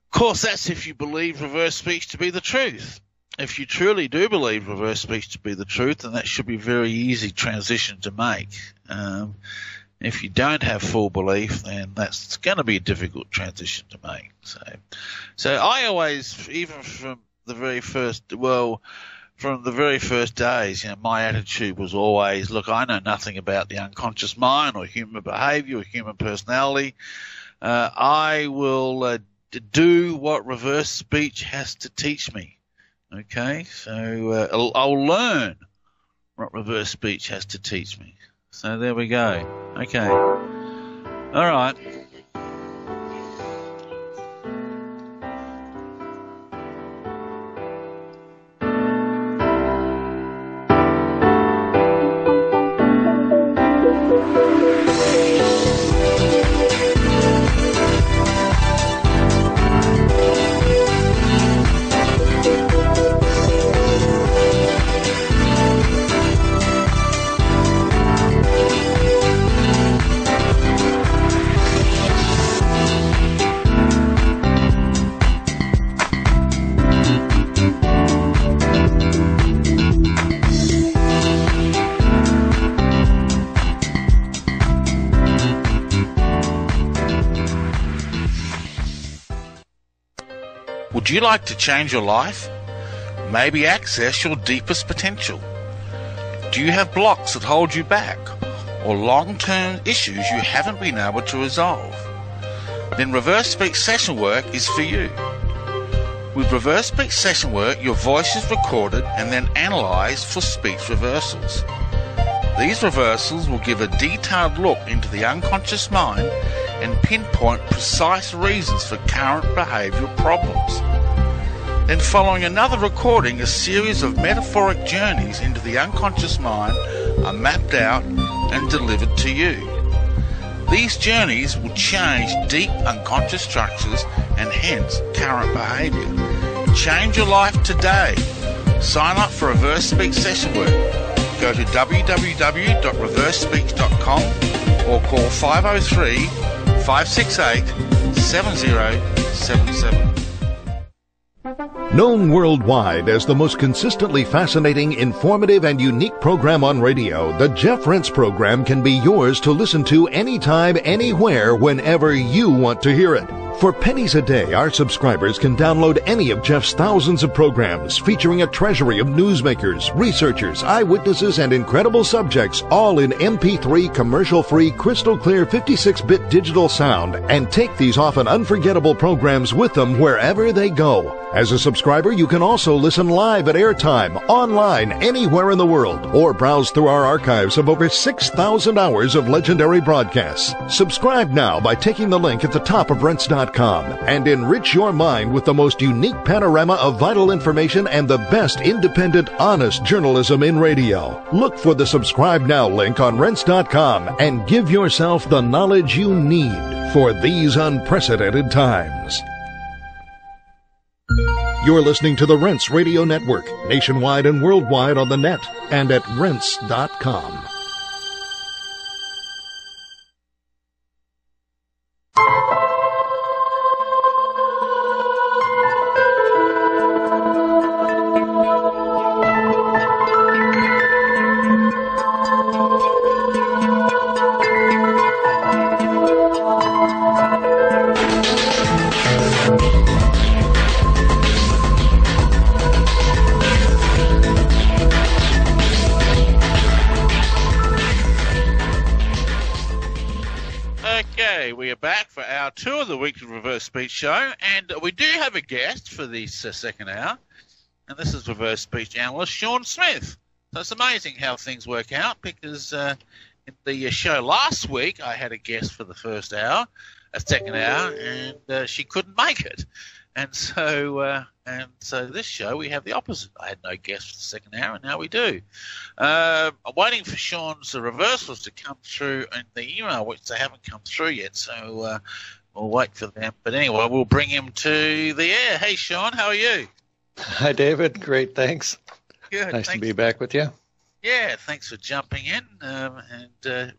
Of course, that's if you believe reverse speech to be the truth. If you truly do believe reverse speech to be the truth, then that should be a very easy transition to make. If you don't have full belief, then that's going to be a difficult transition to make. So I always, even from the very first days, my attitude was always, look, I know nothing about the unconscious mind or human behavior or human personality. I will do what reverse speech has to teach me. Okay, so I'll learn what reverse speech has to teach me. So there we go. Okay. All right. Would you like to change your life? Maybe access your deepest potential? Do you have blocks that hold you back, or long-term issues you haven't been able to resolve? Then Reverse Speech Session Work is for you. With Reverse Speech Session Work, your voice is recorded and then analysed for speech reversals. These reversals will give a detailed look into the unconscious mind and pinpoint precise reasons for current behavioural problems. Then following another recording, a series of metaphoric journeys into the unconscious mind are mapped out and delivered to you. These journeys will change deep unconscious structures and hence current behaviour. Change your life today. Sign up for Reverse Speech Session Work. Go to www.reversespeech.com or call 503-568-7077. Known worldwide as the most consistently fascinating, informative, and unique program on radio, the Jeff Rense program can be yours to listen to anytime, anywhere, whenever you want to hear it. For pennies a day, our subscribers can download any of Jeff's thousands of programs featuring a treasury of newsmakers, researchers, eyewitnesses, and incredible subjects, all in MP3 commercial-free, crystal-clear 56-bit digital sound, and take these often unforgettable programs with them wherever they go. As a subscriber, you can also listen live at airtime, online, anywhere in the world, or browse through our archives of over 6,000 hours of legendary broadcasts. Subscribe now by taking the link at the top of Rense.com and enrich your mind with the most unique panorama of vital information and the best independent, honest journalism in radio. Look for the Subscribe Now link on Rense.com and give yourself the knowledge you need for these unprecedented times. You're listening to the Rense Radio Network, nationwide and worldwide on the net and at Rense.com. Reverse Speech Show, and we do have a guest for this second hour, and this is Reverse Speech analyst Shawn Smith. So it's amazing how things work out, because in the show last week I had a guest for the first hour, second hour, and she couldn't make it, and so this show we have the opposite. I had no guest for the second hour, and now we do. I'm waiting for Shawn's reversals to come through in the email, which they haven't come through yet, so we'll wait for them. But anyway, we'll bring him to the air. Hey, Shawn, how are you? Hi, David. Great, thanks. Good. Nice thanks. to be back with you. Yeah, thanks for jumping in and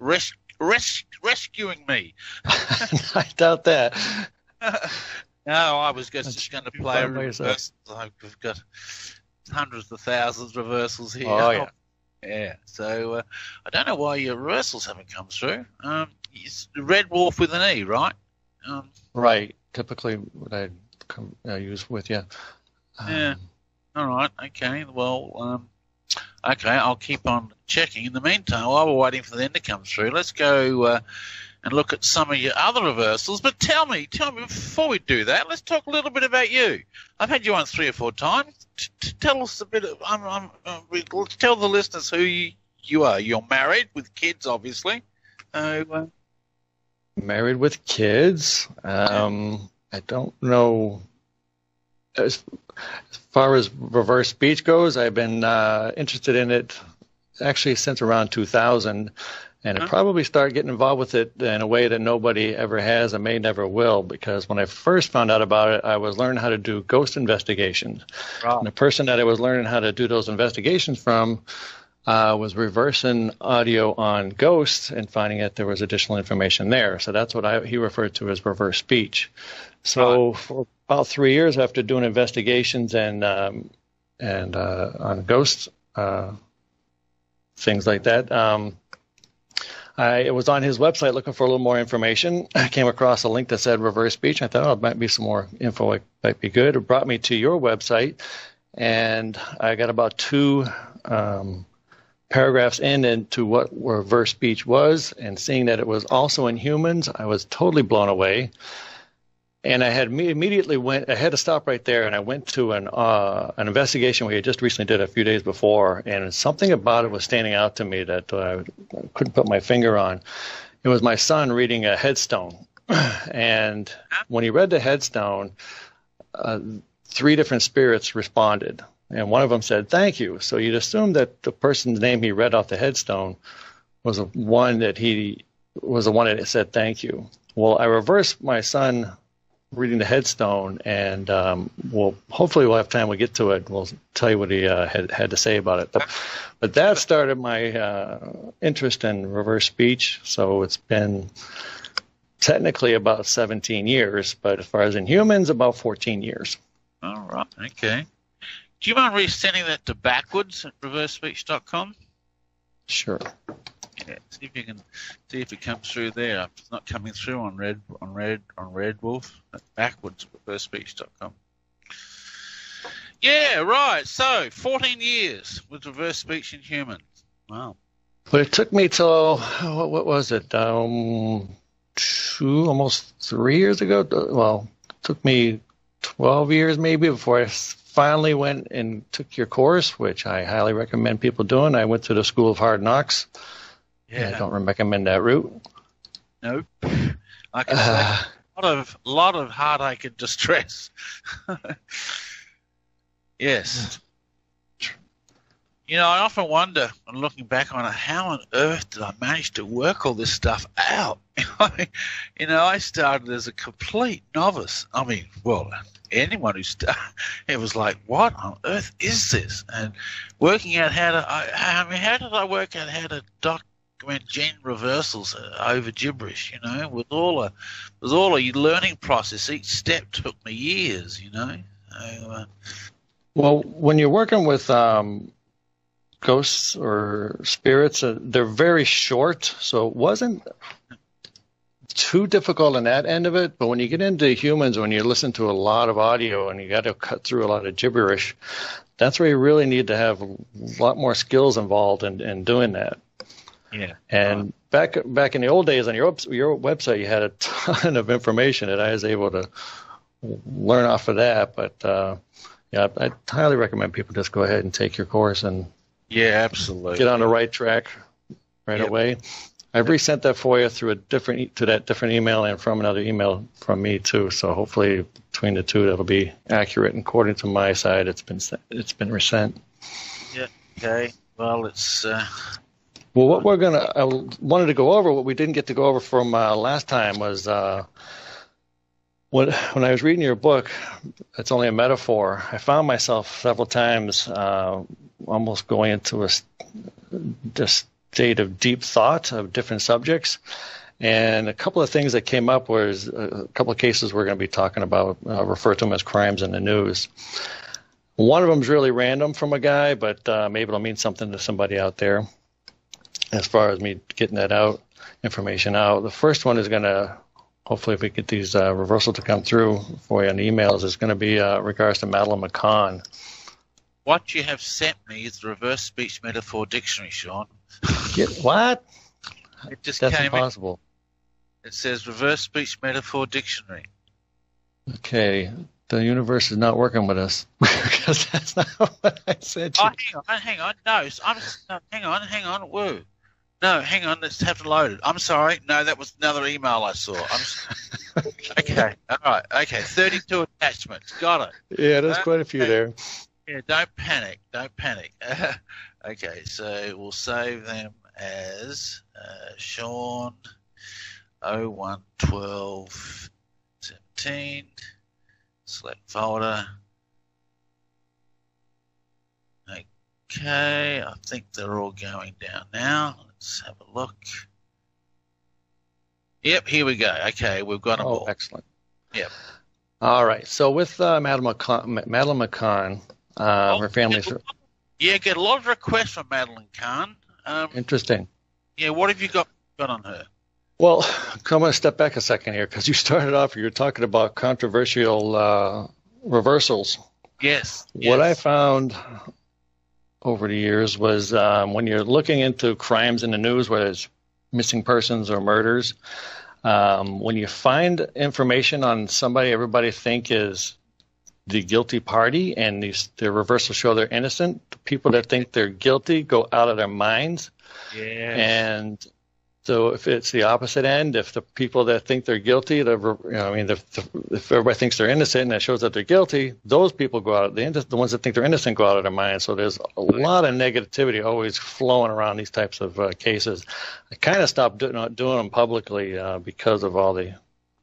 rescuing me. I doubt that. No, I was just going to play a reversal. We've got hundreds of thousands of reversals here. Oh, yeah. Yeah, so I don't know why your reversals haven't come through. It's Red Wolf with an E, right? Right. Typically what I use with you. Yeah. All right. Okay. Well, okay, I'll keep on checking. In the meantime, while we're waiting for them to come through, let's go and look at some of your other reversals. But tell me, before we do that, let's talk a little bit about you. I've had you on 3 or 4 times. Tell us a bit. Let's tell the listeners who you are. You're married with kids, obviously. Married with kids. I don't know. As far as reverse speech goes, I've been interested in it actually since around 2000. And I probably started getting involved with it in a way that nobody ever has and may never will, because when I first found out about it, I was learning how to do ghost investigations. Right. And the person that I was learning how to do those investigations from was reversing audio on ghosts and finding that there was additional information there. So that's what he referred to as reverse speech. So for about 3 years after doing investigations and on ghosts, things like that, I was on his website looking for a little more information. I came across a link that said reverse speech. I thought, it might be some more info. It might be good. It brought me to your website, and I got about 2 paragraphs into what reverse speech was, and seeing that it was also in humans, I was totally blown away. And I had immediately I had to stop right there, and I went to an investigation we had just recently did a few days before, and something about it was standing out to me that I couldn't put my finger on. It was my son reading a headstone, and when he read the headstone, 3 different spirits responded, and one of them said, "Thank you." So you'd assume that the person's name he read off the headstone was the one that said thank you. Well, I reversed my son reading the headstone, and hopefully we'll have time to get to it. We'll tell you what he had to say about it. But that started my interest in reverse speech. So it's been technically about 17 years, but as far as in humans, about 14 years. All right. Okay. Do you mind resending that to backwards at reversespeech.com? Sure. Yeah, see if you can see if it comes through there. It's not coming through on Red Wolf. Backwards reversespeech.com. Yeah, right. So 14 years with reverse speech in humans. Wow. But it took me till what was it? almost 3 years ago. Well, it took me 12 years maybe before I finally went and took your course, which I highly recommend people doing. I went to the School of Hard Knocks. Yeah. I don't recommend that route. Nope. I can say a lot of heartache and distress. Yes. You know, I often wonder, when looking back on it, how on earth did I manage to work all this stuff out? You know, I started as a complete novice. I mean, well, anyone who started, it was like, what on earth is this? And working out how did I work out how to document gen reversals over gibberish? You know, with all a learning process. Each step took me years. You know. Well, when you're working with ghosts or spirits, they're very short, so it wasn't too difficult on that end of it. But when you get into humans, when you listen to a lot of audio and you got to cut through a lot of gibberish, that's where you really need to have a lot more skills involved in doing that. Yeah. And back in the old days on your website, you had a ton of information that I was able to learn off of that. But yeah, I highly recommend people just go ahead and take your course and absolutely get on the right track right away. I've resent that for you through that different email and from another email from me too. So hopefully between the two, that'll be accurate. And according to my side, it's been resent. Yeah. Okay. Well, it's. Well, what I wanted to go over, what we didn't get to go over from last time was when I was reading your book, it's only a metaphor. I found myself several times almost going into a state of deep thought of different subjects. And a couple of things that came up was a couple of cases we're going to be talking about, refer to them as crimes in the news. One of them is really random from a guy, but maybe it'll mean something to somebody out there as far as me getting that information out. The first one is going to, hopefully if we get these reversals to come through for you on emails, is going to be regards to Madeline McCann. What you have sent me is the Reverse Speech Metaphor Dictionary, Shawn. What? It just That's came impossible. It says Reverse Speech Metaphor Dictionary. Okay, the universe is not working with us because that's not what I said. Oh, hang on. No, hang on. Whoa. No, hang on. Let's have to load it. I'm sorry. No, that was another email I saw. Okay. All right. Okay. 32 attachments. Got it. Yeah, there's quite a few there. Yeah, don't panic. Okay, so we'll save them as Shawn 011217. Select folder. Okay, I think they're all going down now. Let's have a look. Yep, here we go. Okay, we've got them all. Excellent. Yep. All right, so with Madeline McCann, her family. Yeah, get a lot of requests from Madeline Kahn. Interesting. Yeah, what have you got on her? Well, I'm going to step back a second here because you started off, you were talking about controversial reversals. Yes. What I found over the years was when you're looking into crimes in the news, whether it's missing persons or murders, when you find information on somebody everybody think is the guilty party and the reversals show they're innocent, the people that think they're guilty go out of their minds. Yes. And so if it's the opposite end, if the people that think they're guilty, if everybody thinks they're innocent and it shows that they're guilty, those people go out. The ones that think they're innocent go out of their minds. So there's a lot of negativity always flowing around these types of cases. I kind of stopped doing them publicly because of all the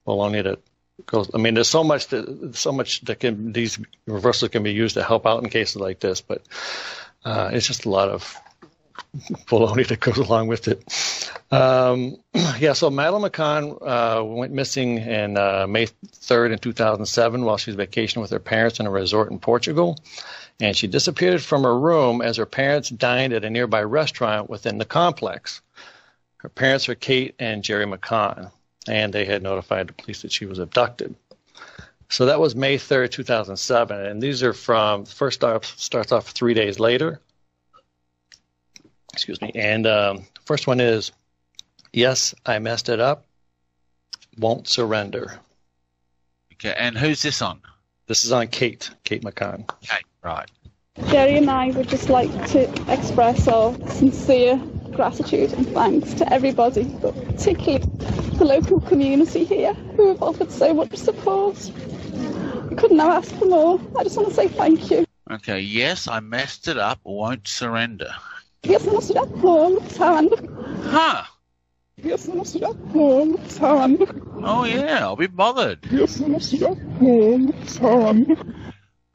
baloney that goes. I mean, there's so much that these reversals can be used to help out in cases like this, but it's just a lot of baloney that goes along with it. So Madeline McCann went missing in May 3rd in 2007 while she was vacationing with her parents in a resort in Portugal. And she disappeared from her room as her parents dined at a nearby restaurant within the complex. Her parents were Kate and Jerry McCann, and they had notified the police that she was abducted. So that was May 3rd, 2007. And these are from, first starts off 3 days later. Excuse me. And first one is, yes, I messed it up. Won't surrender. Okay, and who's this on? This is on Kate McCann. Kate, right. Jerry and I would just like to express our sincere gratitude and thanks to everybody, but particularly the local community here who have offered so much support. We couldn't have asked for more. I just want to say thank you. Okay, yes, I messed it up. Won't surrender. Yes, I messed it up. Huh? Yes, I messed it up. Oh, yeah, I'll be bothered. Yes, I messed it up.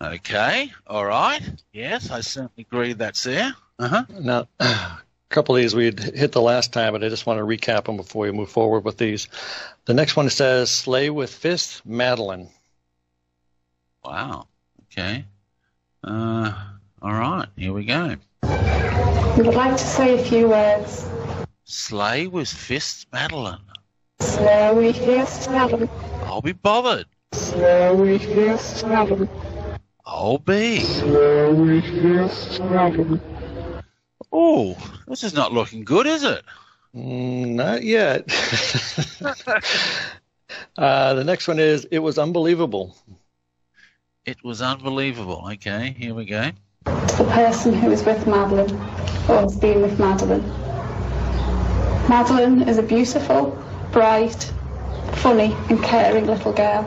Okay, all right. Yes, I certainly agree that's there. Uh-huh. Now, a couple of these we'd hit the last time, but I just want to recap them before we move forward with these. The next one says, Slay with Fists, Madeline. Wow. Okay. All right, here we go. We would like to say a few words. Slay with Fists, Madeline. Slay with Fists, Madeline. I'll be bothered. Slay with Fists, Madeline. I'll be. Slay with Fists, Madeline. Oh, this is not looking good, is it? Not yet. The next one is, it was unbelievable. It was unbelievable. Okay, here we go. To the person who is with Madeline, or has been with Madeline. Madeline is a beautiful, bright, funny and caring little girl.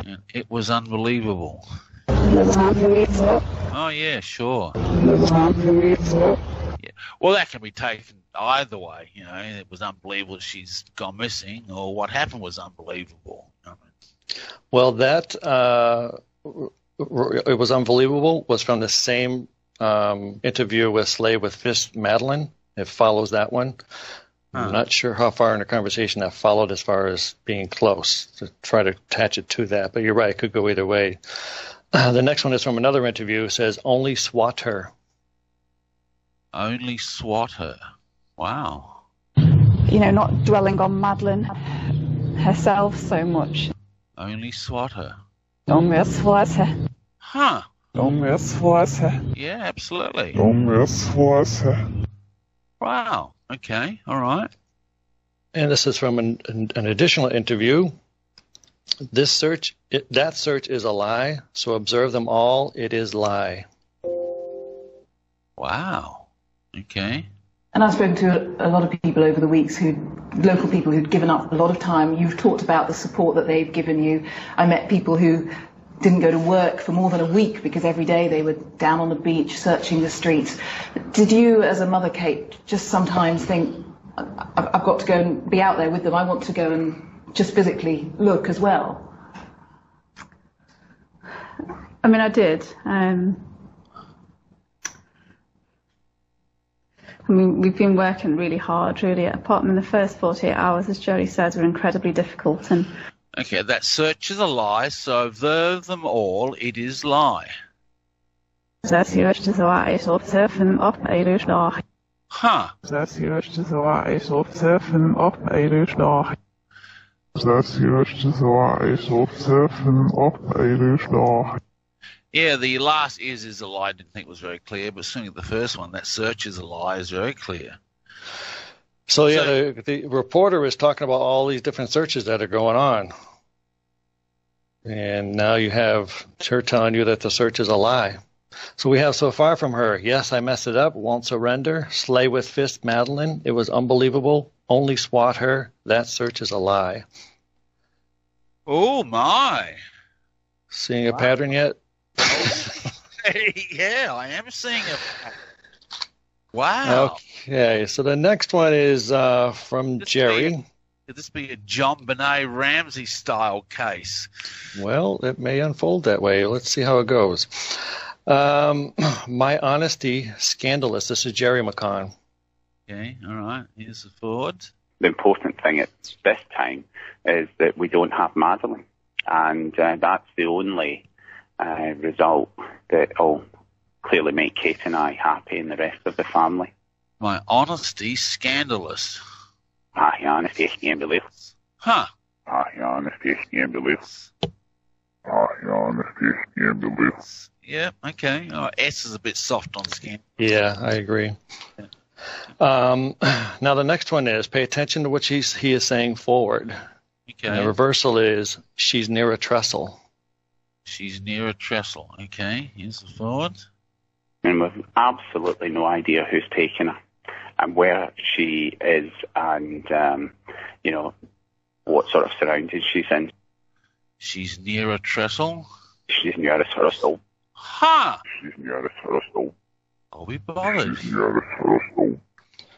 And it was unbelievable. Oh, yeah, sure. Yeah. Well, that can be taken either way. You know, it was unbelievable she's gone missing, or what happened was unbelievable. Well, that it was unbelievable was from the same interview with Slay with Fist Madeline. It follows that one. I'm not sure how far in the conversation that followed as far as being close to try to attach it to that. But you're right, it could go either way. The next one is from another interview. It says, only swat her. Only swat her. Wow. You know, not dwelling on Madeline herself so much. Only swat her. Only swat her. Huh. Only swat her. Yeah, absolutely. Only swat her. Wow. Okay. All right. And this is from an additional interview. That search is a lie, so observe them all. It is lie. Wow. Okay. And I've spoken to a lot of people over the weeks, local people who'd given up a lot of time. You've talked about the support that they've given you. I met people who didn't go to work for more than a week because every day they were down on the beach searching the streets. Did you, as a mother, Kate, just sometimes think, I've got to go and be out there with them, I want to go and just physically look as well? I mean, I did. I mean, we've been working really hard, really. Apart from the first 48 hours, as Jody says, were incredibly difficult. And okay, that search is a lie, so observe them all. It is lie. Huh. Yeah, the last is a lie. I didn't think was very clear, but certainly the first one, that search is a lie, is very clear. So yeah, the reporter is talking about all these different searches that are going on. And now you have her telling you that the search is a lie. So we have so far from her, yes, I messed it up, won't surrender, slay with fist Madeline, it was unbelievable, only swat her, that search is a lie. Oh, my. Seeing a pattern yet? Yeah, I am seeing a pattern. Wow. Okay, so the next one is from Jerry. Could this be a John Benet Ramsey style case? Well, it may unfold that way. Let's see how it goes. My honesty, scandalous. This is Jerry McCann. Okay, all right. Here's the forward. The important thing at this time is that we don't have Madeline, and that's the only result that will clearly make Kate and I happy and the rest of the family. My honesty, scandalous. My honesty, scandalous. Huh. My honesty, scandalous. My honesty, scandalous. Yeah, okay. Oh, S is a bit soft on skin. Yeah, I agree. Now the next one is, pay attention to what he is saying forward. Okay. And the reversal is, she's near a trestle. She's near a trestle. Okay, here's the forward. And we've absolutely no idea who's taken her and where she is and, what sort of surroundings she's in. She's near a trestle? She's near a trestle. Ha! She's near a trestle. I'll be bothered. She's near a trestle.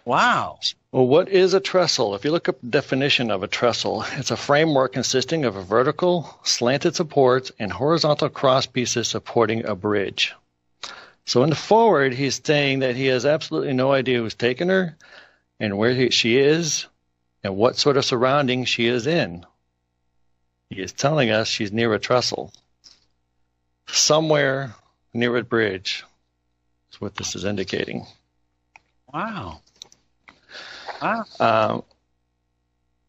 Wow. Well, what is a trestle? If you look up the definition of a trestle, it's a framework consisting of a vertical, slanted supports and horizontal cross pieces supporting a bridge. So in the forward, he's saying that he has absolutely no idea who's taken her and where she is and what sort of surroundings she is in. He is telling us she's near a trestle. Somewhere near a bridge is what this is indicating. Wow. Wow.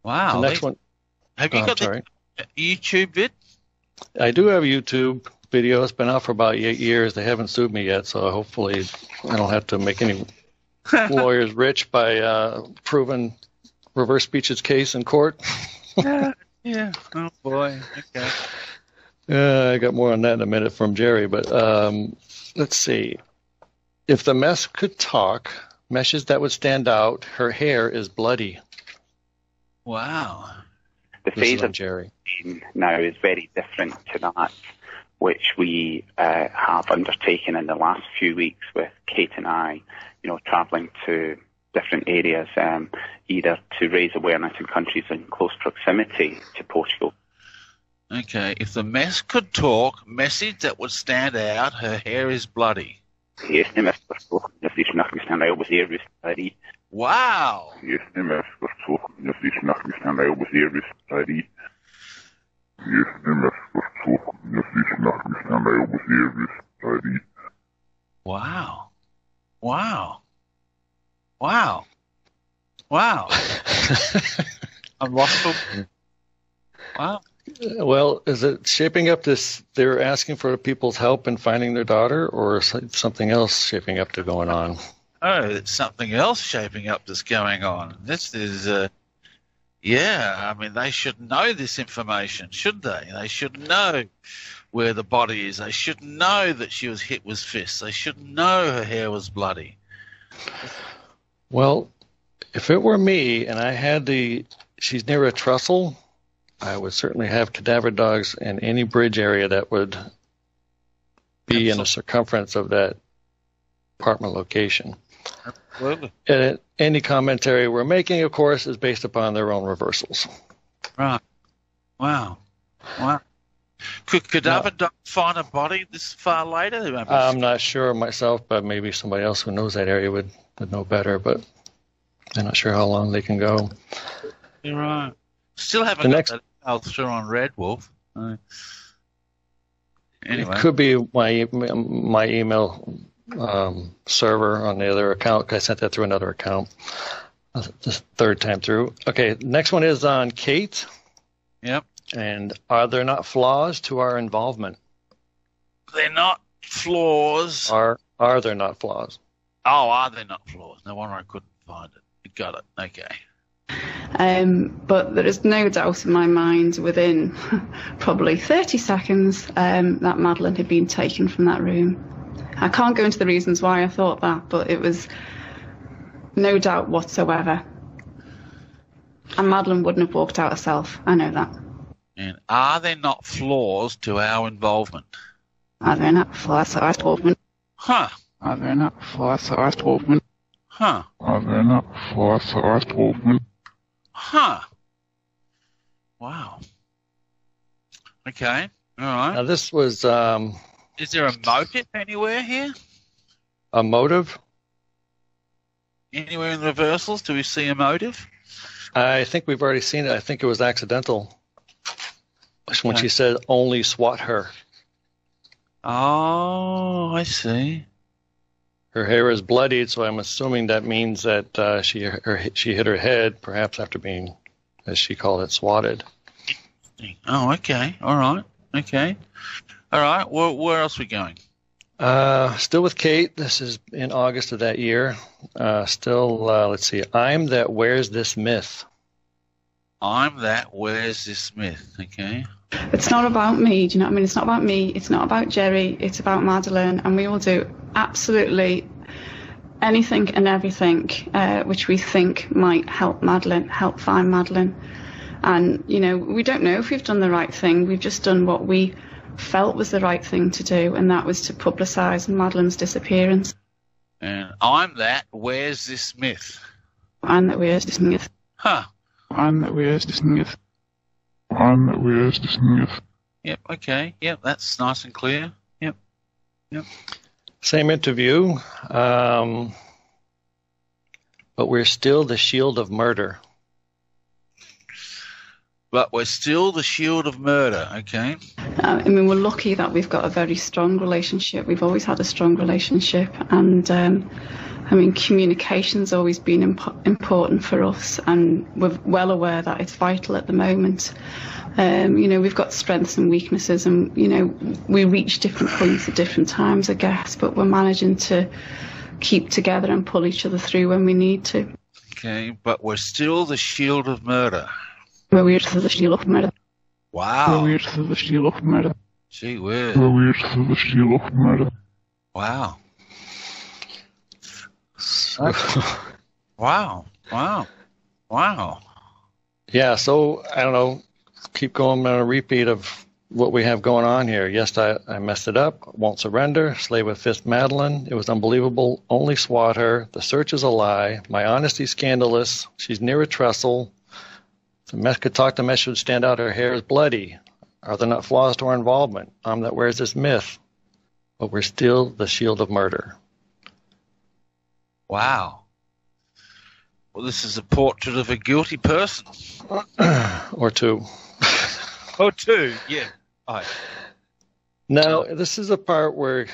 The next one. Have you got the YouTube vid? I do have a YouTube video. It's been out for about 8 years. They haven't sued me yet, so hopefully I don't have to make any lawyers rich by proving reverse speech's case in court. Yeah. Oh, boy. Okay. I got more on that in a minute from Jerry, but let's see. If the mess could talk, meshes that would stand out, her hair is bloody. Wow. The phase of Jerry now is very different to that which we have undertaken in the last few weeks with Kate and I, travelling to different areas, either to raise awareness in countries in close proximity to Portugal. Okay, if the mess could talk, message that would stand out, her hair is bloody. Yes, Mr. Spock, if die snakkistaan I was here with study. Wow. Yes, Mr. Spock, if die snakkistaan I was here with study. Yes, Mr. Spock, if die snakkistaan I was here with study. Wow. Wow. Wow. Wow. I'm lost. Wow. Well, is it shaping up this? They're asking for people's help in finding their daughter, or is something else shaping up to going on? Oh, it's something else shaping up that's going on. This is, yeah, I mean, they should know this information, should they? They should know where the body is. They should know that she was hit with fists. They should know her hair was bloody. Well, if it were me and I had she's near a trestle, I would certainly have cadaver dogs in any bridge area that would be in the circumference of that apartment location. Absolutely. And any commentary we're making, of course, is based upon their own reversals. Right. Wow. Wow. Could cadaver dogs find a body this far later? I'm not sure myself, but maybe somebody else who knows that area would know better, but I'm not sure how long they can go. You're right. Still haven't got that email through on Red Wolf. Anyway. It could be my email server on the other account. I sent that through another account. The third time through. Okay, next one is on Kate. Yep. And are there not flaws to our involvement? They're not flaws. Are there not flaws? Oh, are there not flaws? No wonder I couldn't find it. You got it. Okay. But there is no doubt in my mind within probably 30 seconds that Madeleine had been taken from that room. I can't go into the reasons why I thought that, but it was no doubt whatsoever. And Madeleine wouldn't have walked out herself. I know that. And are there not flaws to our involvement? Are there not flaws to our involvement? Huh. Are there not flaws to our involvement? Huh. Are there not flaws to our involvement? Huh. Wow. Okay. All right. Now this was... is there a motive anywhere here? A motive? Anywhere in the reversals? Do we see a motive? I think we've already seen it. I think it was accidental. When she said, only swat her. Oh, I see. Her hair is bloodied, so I'm assuming that means that she hit her head, perhaps after being, as she called it, swatted. Oh, okay. All right. Okay. All right. Where else are we going? Still with Kate. This is in August of that year. Let's see. I'm that wears this myth. I'm that wears this myth. Okay. It's not about me, do you know what I mean? It's not about me, it's not about Jerry, it's about Madeleine, and we will do absolutely anything and everything which we think might help Madeleine, help find Madeleine. And, you know, we don't know if we've done the right thing, we've just done what we felt was the right thing to do, and that was to publicise Madeleine's disappearance. And I'm that wears this myth. I'm that wears this myth. Huh. I'm that wears this myth. I'm that wears this myth. Yep, okay. Yep, that's nice and clear. Yep. Same interview, but we're still the shield of murder. But we're still the shield of murder, okay? I mean, we're lucky that we've got a very strong relationship. We've always had a strong relationship, and I mean, communication's always been important for us, and we're well aware that it's vital at the moment. You know, we've got strengths and weaknesses, and, you know, we reach different points at different times, I guess, but we're managing to keep together and pull each other through when we need to. Okay, but we're still the shield of murder. We're weird to the shield of murder. Wow. We're weird to the shield of murder. Gee whiz. We're weird to the shield of murder. Wow. Wow. Yeah, so, I don't know, keep going on a repeat of what we have going on here. Yes, I messed it up. Won't surrender. Slay with fist Madeleine. It was unbelievable. Only swat her. The search is a lie. My honesty scandalous. She's near a trestle. The mess could talk. The mess should stand out. Her hair is bloody. Are there not flaws to our involvement? That wears this myth, but we're still the shield of murder. Wow. Well, this is a portrait of a guilty person. Or two. Or two, yeah. Right. Now, this is a part where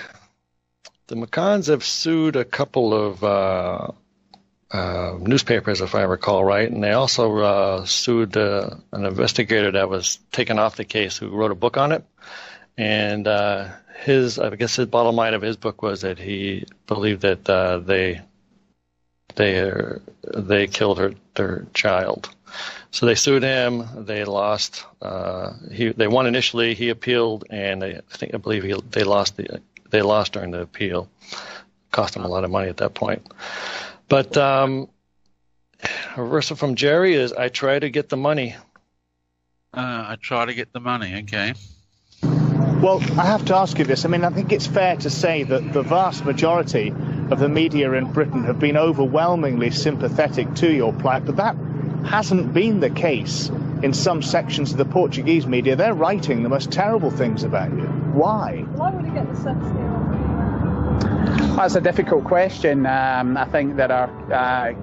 the McCanns have sued a couple of newspapers, if I recall right, and they also sued an investigator that was taken off the case who wrote a book on it. And I guess his bottom line of his book was that he believed that they killed their child. So they sued him. They lost. They won initially. He appealed, and they lost during the appeal. Cost him a lot of money at that point. But reversal from Jerry is, I try to get the money. I try to get the money. Okay. Well, I have to ask you this. I mean, I think it's fair to say that the vast majority of the media in Britain have been overwhelmingly sympathetic to your plight, but that hasn't been the case in some sections of the Portuguese media. They're writing the most terrible things about you. Why? Why would you get the sense here? That's a difficult question. I think there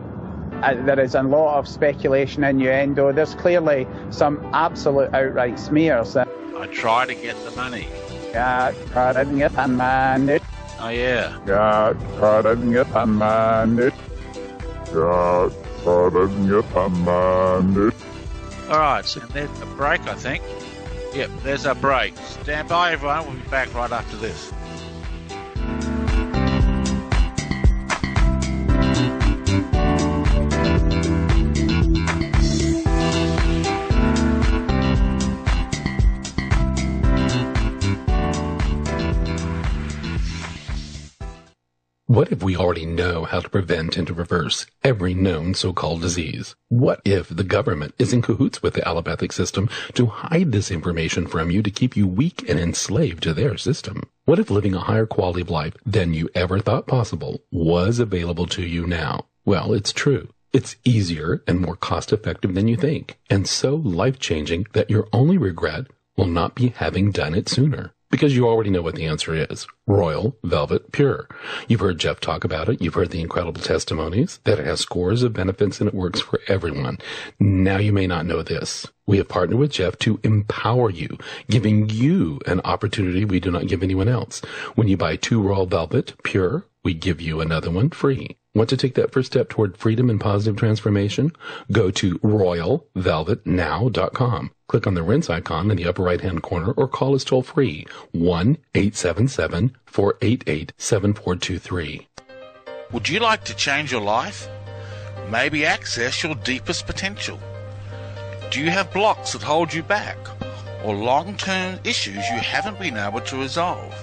is a lot of speculation, innuendo. There's clearly some absolute outright smears. I try to get the money. Try to get the money. Oh, yeah. Try to get the money. Try to get the money. All right, so there's a break, I think. Yep, there's a break. Stand by, everyone. We'll be back right after this. What if we already know how to prevent and to reverse every known so-called disease? What if the government is in cahoots with the allopathic system to hide this information from you to keep you weak and enslaved to their system? What if living a higher quality of life than you ever thought possible was available to you now? Well, it's true. It's easier and more cost-effective than you think, and so life-changing that your only regret will not be having done it sooner. Because you already know what the answer is. Royal Velvet Pure. You've heard Jeff talk about it. You've heard the incredible testimonies that it has scores of benefits and it works for everyone. Now you may not know this. We have partnered with Jeff to empower you, giving you an opportunity we do not give anyone else. When you buy 2 Royal Velvet Pure, we give you another one free. Want to take that first step toward freedom and positive transformation? Go to royalvelvetnow.com. Click on the rinse icon in the upper right-hand corner or call us toll-free, 1-877-488-7423. Would you like to change your life? Maybe access your deepest potential? Do you have blocks that hold you back? Or long-term issues you haven't been able to resolve?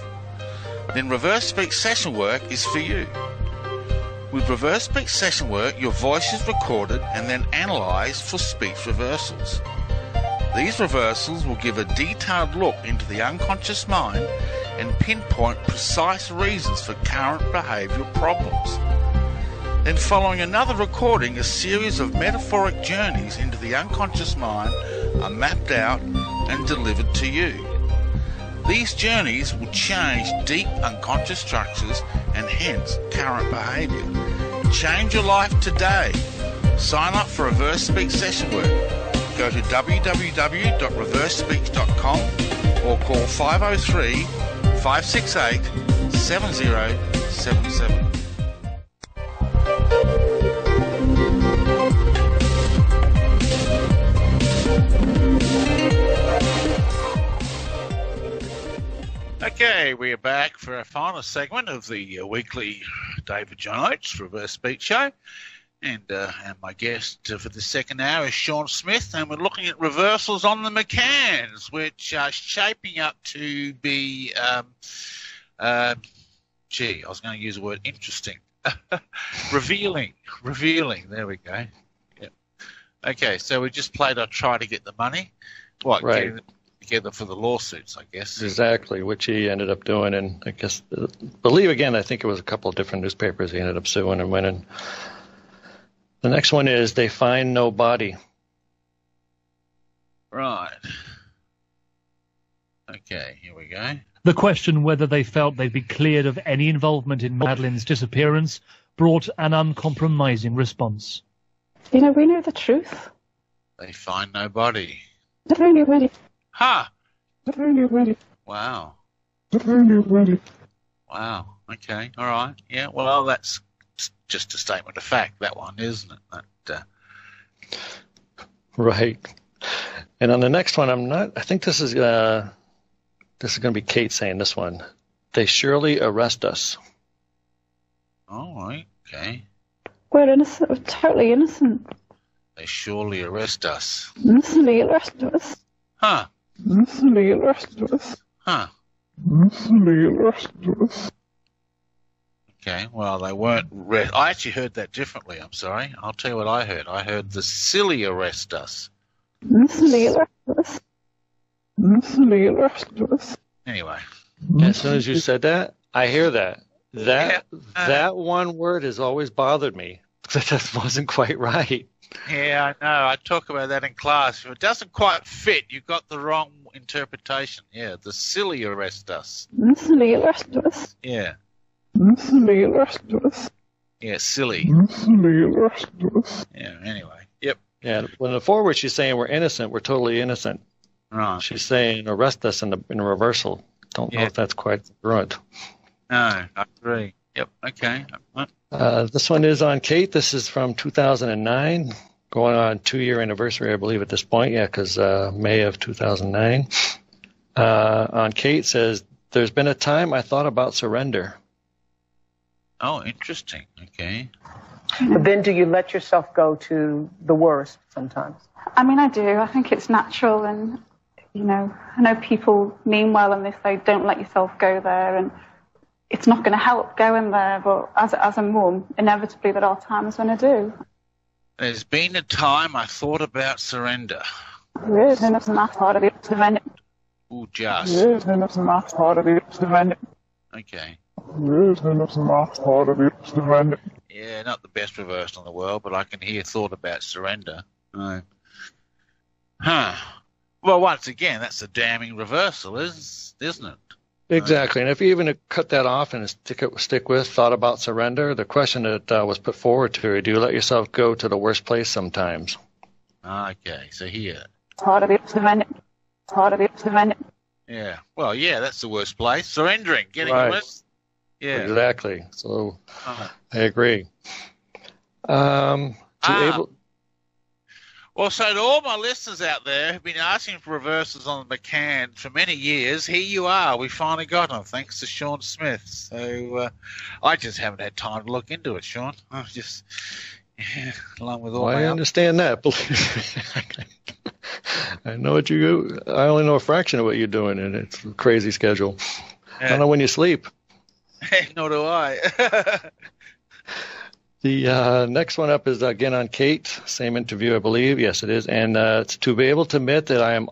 Then Reverse Speech Session Work is for you. With Reverse Speech Session Work, your voice is recorded and then analysed for speech reversals. These reversals will give a detailed look into the unconscious mind and pinpoint precise reasons for current behavioural problems. Then following another recording, a series of metaphoric journeys into the unconscious mind are mapped out and delivered to you. These journeys will change deep unconscious structures and hence current behaviour. Change your life today. Sign up for Reverse Speech Session Work. Go to www.reversespeech.com or call 503-568-7077. Okay, we are back for our final segment of the weekly David John Oates Reverse Speech Show. And my guest for the second hour is Shawn Smith, and we're looking at reversals on the McCanns, which are shaping up to be, I was going to use the word interesting. Revealing. There we go. Yep. Okay, so we just played I Try to Get the Money. What, right. Getting together for the lawsuits, I guess. Exactly, which he ended up doing. And I guess, I think it was a couple of different newspapers he ended up suing and winning. The next one is They Find No Body. Right. Okay, here we go. The question whether they felt they'd be cleared of any involvement in Madeline's disappearance brought an uncompromising response. You know, we know the truth. They find no body. Ha! Wow. Wow. Okay. All right. Yeah. Well, that's just a statement of fact, that one, isn't it? Right. And on the next one, I think this is going to be Kate saying this one. They surely arrest us. All right. Okay. We're innocent. We're totally innocent. They surely arrest us. Innocently arrest us. Huh. Innocently arrest us. Huh. Innocently arrest us. Okay, well, they weren't. I actually heard that differently. I'm sorry. I'll tell you what I heard. I heard the silly arrest us. Innocently arrest us. Innocently arrest us. Anyway. As soon as you said that, I hear that. That one word has always bothered me. That just wasn't quite right. Yeah, I know. I talk about that in class. If it doesn't quite fit, you've got the wrong interpretation. Yeah, the silly arrest us. Innocently arrest us. Yeah. Innocently arrest us. Yeah, silly. Innocently arrest us. Yeah, anyway. Yep. Yeah, when the forward she's saying we're innocent, we're totally innocent. Right. She's saying arrest us in the reversal. Don't know if that's quite congruent. No, I agree. Yep, okay. This one is on Kate. This is from 2009, going on 2-year anniversary, I believe, at this point. Yeah, because May of 2009. On Kate says, there's been a time I thought about surrender. Oh, interesting. Okay. But then do you let yourself go to the worst sometimes? I mean, I do. I think it's natural, and, you know, I know people mean well and they say don't let yourself go there, and it's not going to help going there, but as a mum, inevitably there are times when I do. There's been a time I thought about surrender. Ooh, just. Okay. Yeah, not the best reversal in the world, but I can hear thought about surrender. Huh. Well, once again, that's a damning reversal, isn't it? Exactly. And if you even cut that off and stick with thought about surrender, the question that was put forward to you, do you let yourself go to the worst place sometimes? Okay, so here. Yeah. Well, yeah, that's the worst place. Surrendering, getting right. Yeah. Exactly. So I agree. Well, so to all my listeners out there who've been asking for reversals on the McCann for many years, here you are. We finally got them, thanks to Shawn Smith. So I just haven't had time to look into it, Shawn. I just, along with all I understand that. I know what you. I only know a fraction of what you're doing, and it's a crazy schedule. I don't know when you sleep. Nor do I. The next one up is again on Kate. Same interview, I believe. Yes, it is. And it's to be able to admit that I am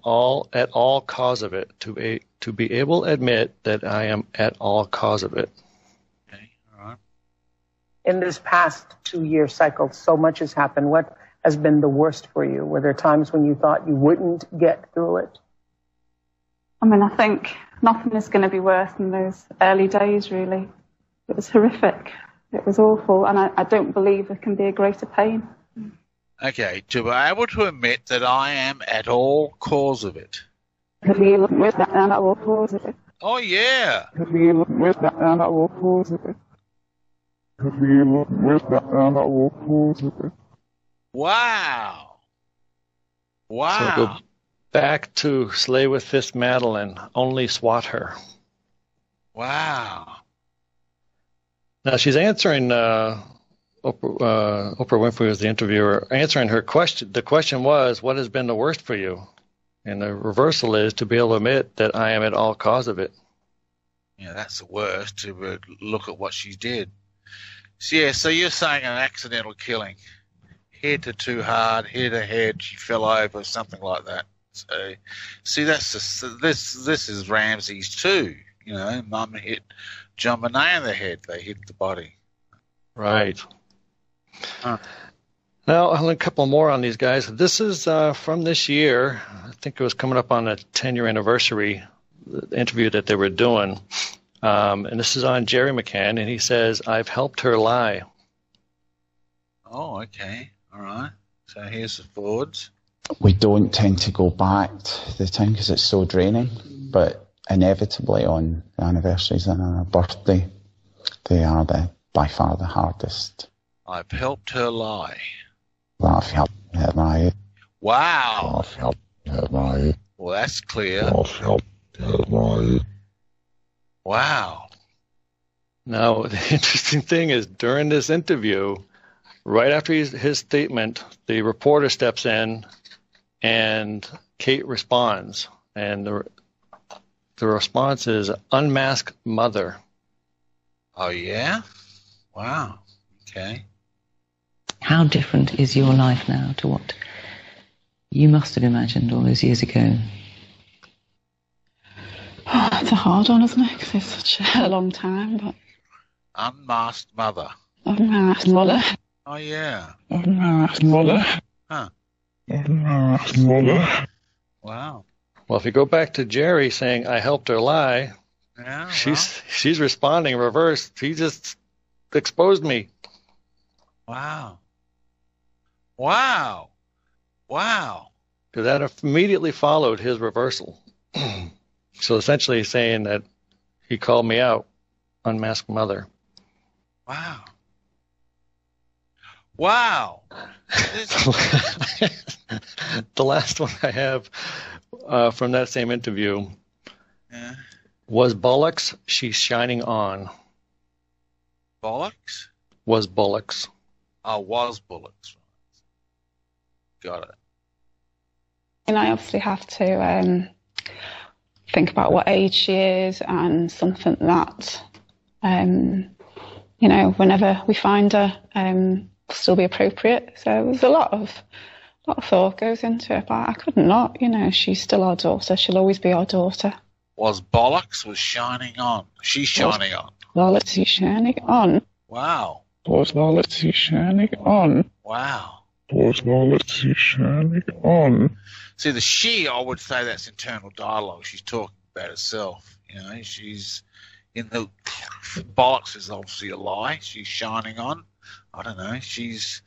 at all cause of it. To be able to admit that I am at all cause of it. Okay. All right. In this past 2-year cycle, so much has happened. What has been the worst for you? Were there times when you thought you wouldn't get through it? I mean, I think nothing is going to be worse than those early days, really. It was horrific. It was awful, and I don't believe there can be a greater pain. Okay, to be able to admit that I am at all cause of it. Oh, yeah. Wow. Wow. So go back to Slay with This Madeline, only swat her. Wow. Now she's answering, Oprah Winfrey was the interviewer, answering her question. The question was, what has been the worst for you? And the reversal is to be able to admit that I am at all cause of it. Yeah, that's the worst, to look at what she did. So, yeah, so you're saying an accidental killing. Hit her too hard, hit her head, she fell over, something like that. So, see, that's this is Ramsey's too. You know, Mum hit John Bonet in the head. They hit the body. Right. Now, a couple more on these guys. This is from this year. I think it was coming up on the 10-year anniversary. the interview that they were doing. And this is on Jerry McCann, and he says, "I've helped her lie." Oh, okay. All right. So here's the forwards. We don't tend to go back to the time because it's so draining, but inevitably on anniversaries and on our birthday, they are by far the hardest. I've helped her lie. I've helped her lie. Wow. I've helped her lie. Well, that's clear. I've helped her lie. Wow. Now, the interesting thing is, during this interview, right after his statement, the reporter steps in, and Kate responds, and the response is "unmasked mother." Oh yeah? Wow. Okay. How different is your life now to what you must have imagined all those years ago? Oh, that's a hard one, isn't it? Because it's such a long time. But Unmasked mother. unmasked mother. Oh yeah. Unmasked mother. Huh. Unmasked mother. Wow. Well, if you go back to Jerry saying, "I helped her lie," Yeah. she's responding in reverse. He just exposed me. Wow. Wow. Wow. Because that immediately followed his reversal. So essentially he's saying that he called me out, unmasked mother. Wow. Wow. The last one I have from that same interview was Bullocks, she's shining on. Bollocks? Was Bullocks. Oh, was Bullocks. Got it. And I obviously have to think about what age she is and something that, whenever we find her, will still be appropriate. So there's a lot of thought goes into it, but I couldn't not. She's still our daughter. She'll always be our daughter. Was Bollocks was shining on. She's shining on. Bollocks, she's shining on. Wow. Was Bollocks, she's shining on. Wow. Was Bollocks, she's shining on. See, the she, I would say that's internal dialogue. She's talking about herself. She's in the Bollocks is obviously a lie. She's shining on. I don't know. She's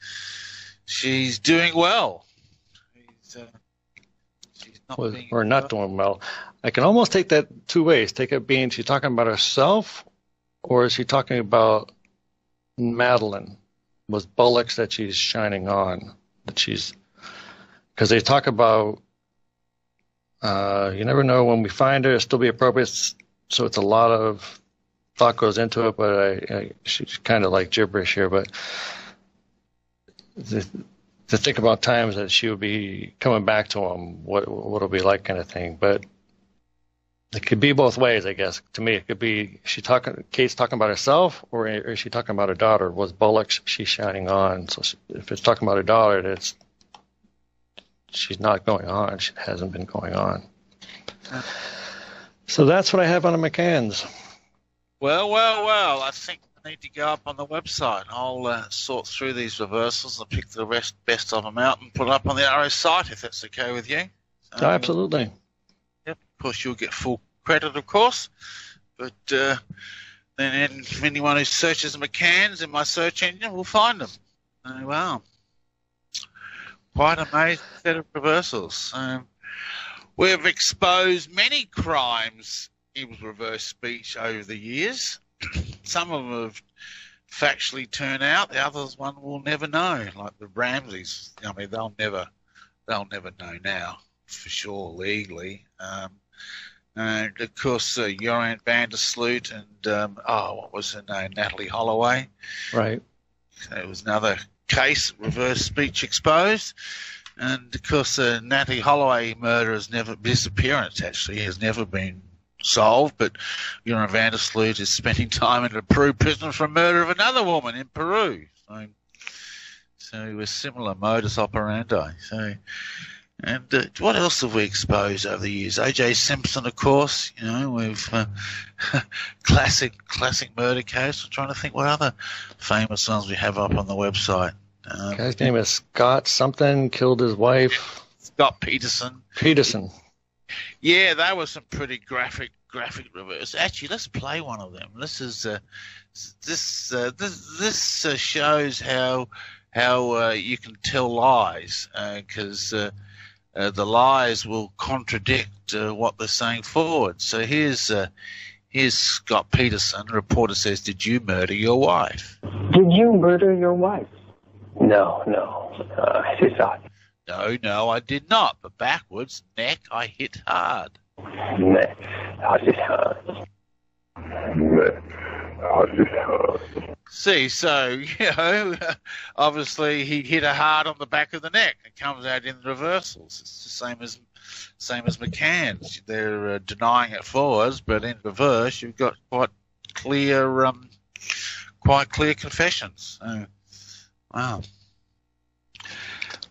doing well. Or not doing well. I can almost take that two ways. Take it being she's talking about herself, or is she talking about Madeline? Was Bullocks that she's shining on? Because they talk about you never know when we find her, it'll still be appropriate. So it's a lot of thought goes into it, but she's kind of like gibberish here. But to think about times that she would be coming back to him, what it'll be like, kind of thing. But it could be both ways, I guess. To me, it could be Kate's talking about herself, or is she talking about her daughter? Was Bullocks she's shining on? So if it's talking about her daughter, she's not going on. She hasn't been going on. So that's what I have on the McCanns. Well. I think I need to go up on the website. I'll sort through these reversals and pick the best of them out and put it up on the RO site, if that's okay with you. Absolutely. Yep. Of course, you'll get full credit, of course. But then anyone who searches McCanns in my search engine will find them. Wow. Quite amazing set of reversals. We've exposed many crimes in reverse speech over the years. Some of them have factually turned out. The others one will never know, like the Ramseys. I mean, they'll never know now for sure legally. And of course, Joran van der Sloot and what was her name, Natalie Holloway. Right. It was another case, reverse speech exposed. And of course, the Natalie Holloway murder disappearance has never been solved, but Joran van der Sloot is spending time in a Peru prison for murder of another woman in Peru. So it was similar modus operandi. And what else have we exposed over the years? O.J. Simpson, of course. We've classic murder case. I'm trying to think what other famous ones we have up on the website. Guy's name is Scott something, killed his wife. Scott Peterson. Yeah, they were some pretty graphic reverse. Actually, let's play one of them. This shows how you can tell lies, because the lies will contradict what they're saying forward. So here's Scott Peterson. The reporter says, "Did you murder your wife?" Did you murder your wife? No, I did not. No, I did not. But backwards, neck, I hit hard. Neck, I hit hard. Neck, I hit hard. See, so, obviously he hit her hard on the back of the neck. It comes out in the reversals. It's the same as McCanns. They're denying it forwards, but in reverse you've got quite clear confessions. So, wow.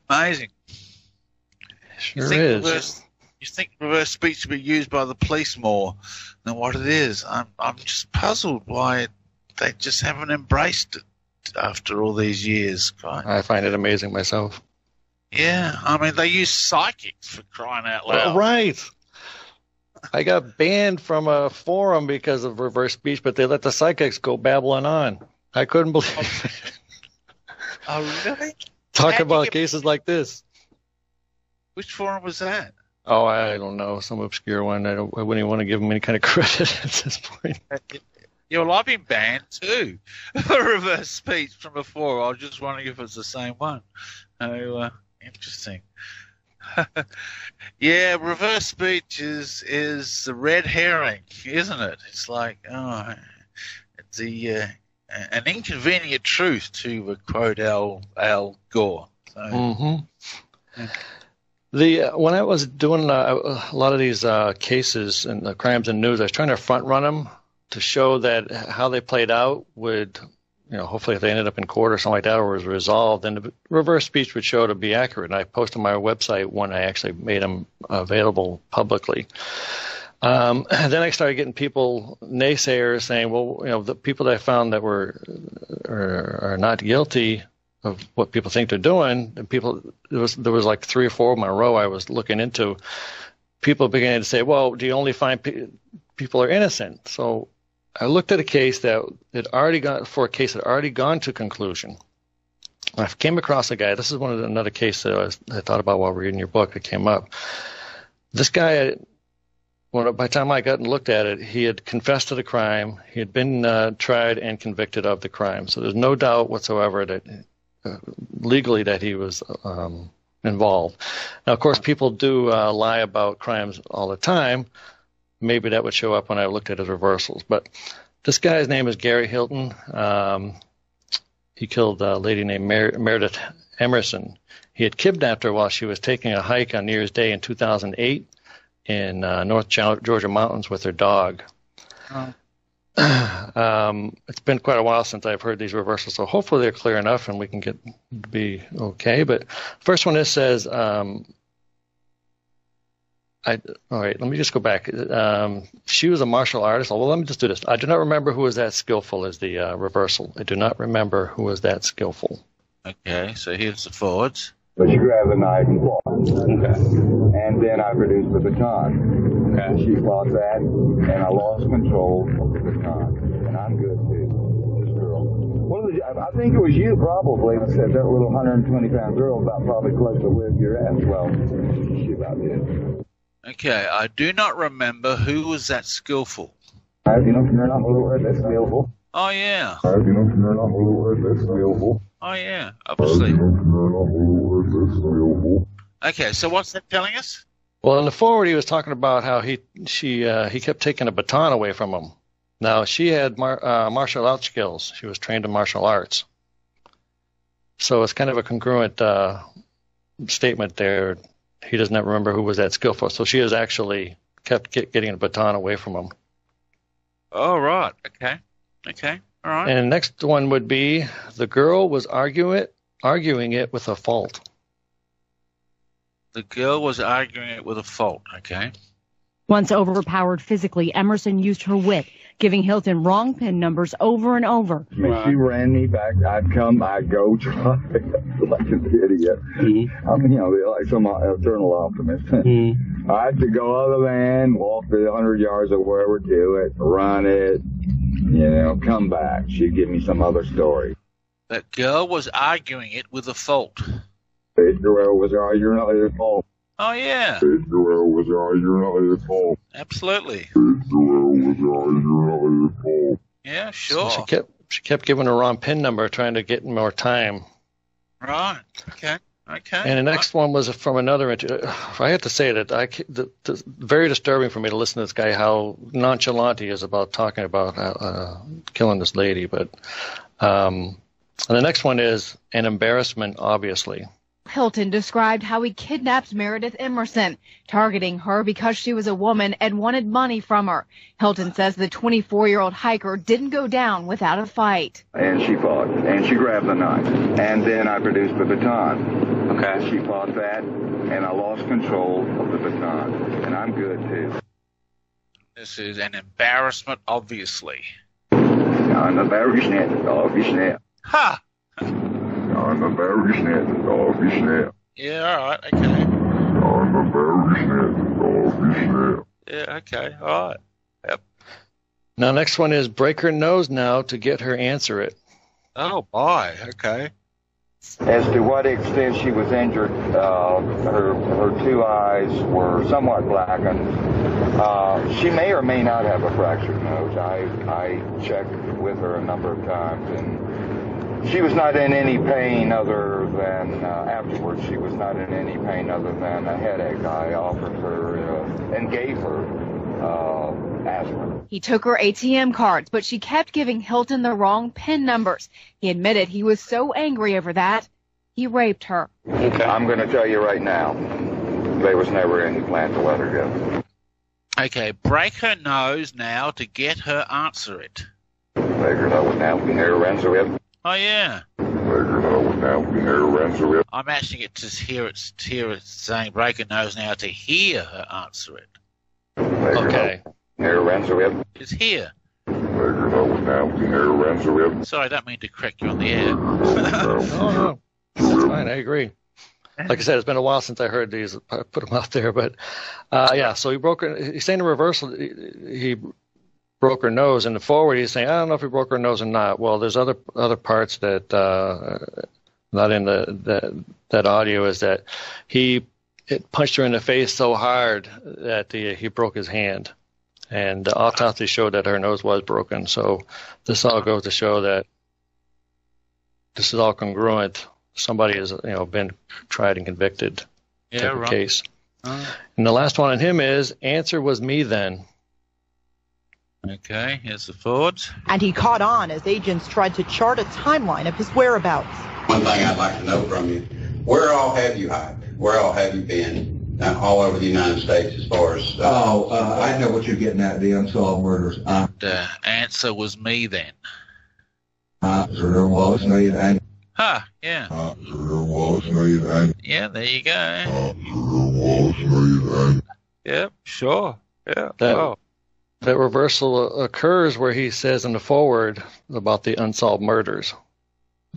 Amazing. Sure is. You think reverse speech should be used by the police more than what it is? I'm just puzzled why they just haven't embraced it after all these years. I find it amazing myself. Yeah, I mean, they use psychics, for crying out loud. Right. I got banned from a forum because of reverse speech, but they let the psychics go babbling on. I couldn't believe it. Oh, really? Talk about cases like this. Which forum was that? Oh, I don't know. Some obscure one. I wouldn't even want to give them any kind of credit at this point. Yeah, well, I've been banned too for reverse speech from before. I was just wondering if it's the same one. Oh, interesting. Yeah, reverse speech is the red herring, isn't it? It's like, it's an inconvenient truth, to quote Al Gore. So, When I was doing a lot of these cases and the crimes and news, I was trying to front run them to show that how they played out would, hopefully if they ended up in court or something like that or was resolved, then the reverse speech would show to be accurate. And I posted on my website when I actually made them available publicly. And then I started getting people, naysayers, saying, well, the people that I found that are not guilty of what people think they're doing, and there was like 3 or 4 of them in a row I was looking into. People began to say, well, do you only find people are innocent? So I looked at a case that had already gone to conclusion. I came across a guy. This is another case that I thought about while reading your book. It came up. This guy, by the time I got and looked at it, he had confessed to the crime. He had been tried and convicted of the crime. So there's no doubt whatsoever that legally that he was involved. Now, of course, people do lie about crimes all the time. Maybe that would show up when I looked at his reversals. But this guy's name is Gary Hilton. He killed a lady named Meredith Emerson. He had kidnapped her while she was taking a hike on New Year's Day in 2008 in North Georgia mountains with her dog. It's been quite a while since I've heard these reversals, so hopefully they're clear enough and we can be okay. But first one says, all right, let me just go back. She was a martial artist. Well, let me just do this. I do not remember who was that skillful as the reversal. I do not remember who was that skillful. Okay, so here's the forwards. But she grabbed the knife and fought. Okay. And then I produced the baton. Okay. She fought that, and I lost control of the baton. And I'm good too. This girl. I think it was you probably that said that little 120-pound girl about probably close to whip your ass. Well, she about did. Okay, I do not remember who was that skillful. That's skillful. Oh, yeah. That's skillful. Oh, yeah, obviously. Okay, so what's that telling us? Well, in the forward, he was talking about how he kept taking a baton away from him. Now, she had martial arts skills. She was trained in martial arts. So it's kind of a congruent statement there. He does not remember who was that skillful. So she has actually kept getting a baton away from him. Oh, right. Okay. All right. And the next one would be the girl was arguing it with a fault. The girl was arguing it with a fault. Okay. Once overpowered physically, Emerson used her wit, giving Hilton wrong PIN numbers over and over. I mean, she ran me back. I'd go try like an idiot. I mean, like some eternal optimist. I had to go other than walk the 100 yards or wherever to it, run it, come back. She'd give me some other story. That girl was arguing it with a fault. That girl was arguing it with a fault. Oh, yeah. That girl was arguing it with a fault. Absolutely. That girl was arguing it with a fault. Yeah, sure. So she kept giving her wrong PIN number, trying to get more time. Right. Okay. And the next one was from another. I have to say that very disturbing for me to listen to this guy, how nonchalant he is about talking about killing this lady. But and the next one is an embarrassment, obviously. Hilton described how he kidnapped Meredith Emerson, targeting her because she was a woman and wanted money from her. Hilton says the 24-year-old hiker didn't go down without a fight. And she fought, and she grabbed the knife, and then I produced the baton. Okay. She fought that, and I lost control of the baton, and I'm good too. This is an embarrassment, obviously. An embarrassment, obviously. Ha! I'm embarrassment, obviously. Yeah, all right, okay. I'm embarrassment, obviously. Yeah, okay, all right. Yep. Now, next one is break her nose now to get her answer it. Oh, boy, okay. As to what extent she was injured, her two eyes were somewhat blackened. She may or may not have a fractured nose. I checked with her a number of times, and she was not in any pain other than, afterwards, she was not in any pain other than a headache. I offered her and gave her aspirin. He took her ATM cards, but she kept giving Hilton the wrong PIN numbers. He admitted he was so angry over that, he raped her. Okay. I'm going to tell you right now, there was never any plan to let her go. Okay, break her nose now to get her answer it. Break her nose now, we never answer it. Oh, yeah. I'm asking it to hear it saying break her nose now to hear her answer it. Okay. It's here. Sorry, I don't mean to correct you on the air. No. That's fine, I agree. Like I said, it's been a while since I heard these. I put them out there, but yeah. So he's saying the reversal. He broke her nose. In the forward, he's saying, I don't know if he broke her nose or not. Well, there's other parts that not in that audio is that it punched her in the face so hard that he broke his hand, and the autopsy showed that her nose was broken. So this all goes to show that this is all congruent. Somebody has been tried and convicted. Yeah, right. Case. And the last one on him is answer was me then. Okay, here's the forwards. And he caught on as agents tried to chart a timeline of his whereabouts. One thing I'd like to know from you, where all have you hiked? Where all have you been? All over the United States as far as... I know what you're getting at, the unsolved murders. The answer was me then. Answer was me then. Huh, yeah. Answer was me then. Yeah, there you go. Answer was me then. Yep, sure. Yeah. That reversal occurs where he says in the forward about the unsolved murders.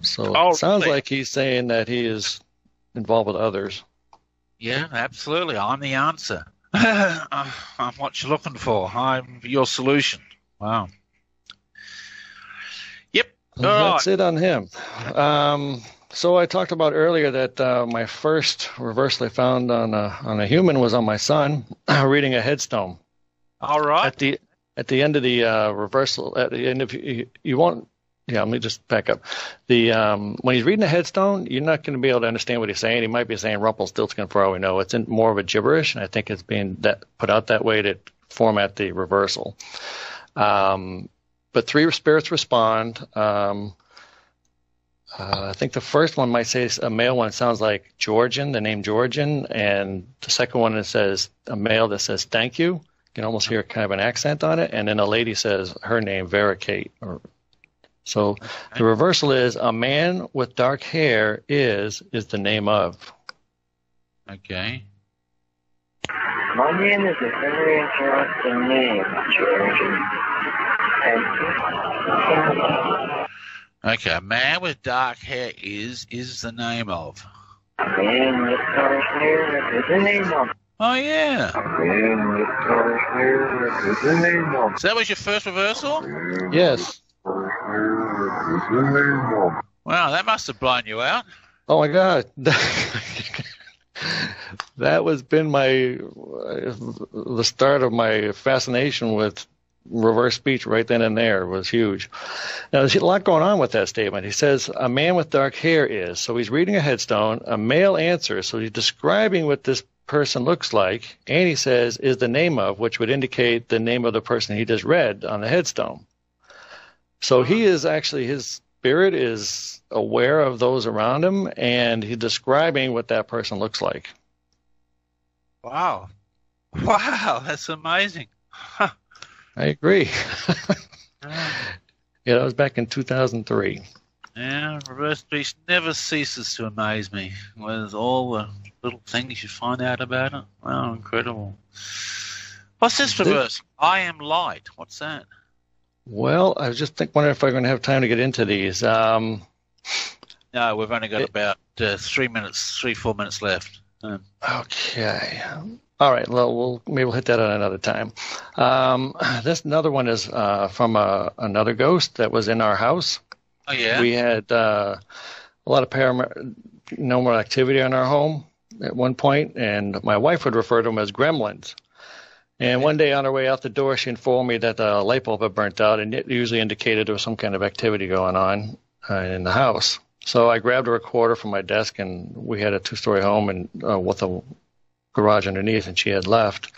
So it sounds like he's saying that he is involved with others. Yeah, absolutely. I'm the answer. I'm what you're looking for. I'm your solution. Wow. Yep. That's it on him. So I talked about earlier that my first reversal I found on a human was on my son reading a headstone. All right. At the end of the reversal, at the end of you won't. Yeah, let me just back up. When he's reading a headstone, you're not going to be able to understand what he's saying. He might be saying Rumpelstiltskin for all we know. It's in more of a gibberish, and I think it's being put out that way to format the reversal. But three spirits respond. I think the first one might say a male one sounds like Georgian, the name Georgian, and the second one it says a male that says thank you. You can almost hear kind of an accent on it, and then a lady says her name, Vera Kate. So the reversal is a man with dark hair is the name of. Okay. My name is a very interesting name, George. Okay, a man with dark hair is the name of. A man with dark hair is the name of. Oh, yeah. A man with dark hair is the name of. So that was your first reversal? Yes. Wow, that must have blown you out. Oh my God. That was been the start of my fascination with reverse speech right then and there. It was huge. Now, there's a lot going on with that statement. He says, a man with dark hair is. So he's reading a headstone, a male answers. So he's describing what this person looks like. And he says, is the name of, which would indicate the name of the person he just read on the headstone. So he is actually, his spirit is aware of those around him, and he's describing what that person looks like. Wow. Wow, that's amazing. Huh. I agree. Yeah, that was back in 2003. Yeah, reverse speech never ceases to amaze me with all the little things you find out about it. Wow, incredible. What's this reverse? I am light. What's that? Well, I was just wondering if I'm going to have time to get into these. No, we've only got about 4 minutes left. Okay. All right. Well, maybe we'll hit that on another time. This another one is from another ghost that was in our house. Oh, yeah? We had a lot of paranormal activity in our home at one point, and my wife would refer to them as gremlins. And one day on her way out the door, she informed me that the light bulb had burnt out, and it usually indicated there was some kind of activity going on in the house. So I grabbed a recorder from my desk, and we had a 2-story home and with a garage underneath, and she had left.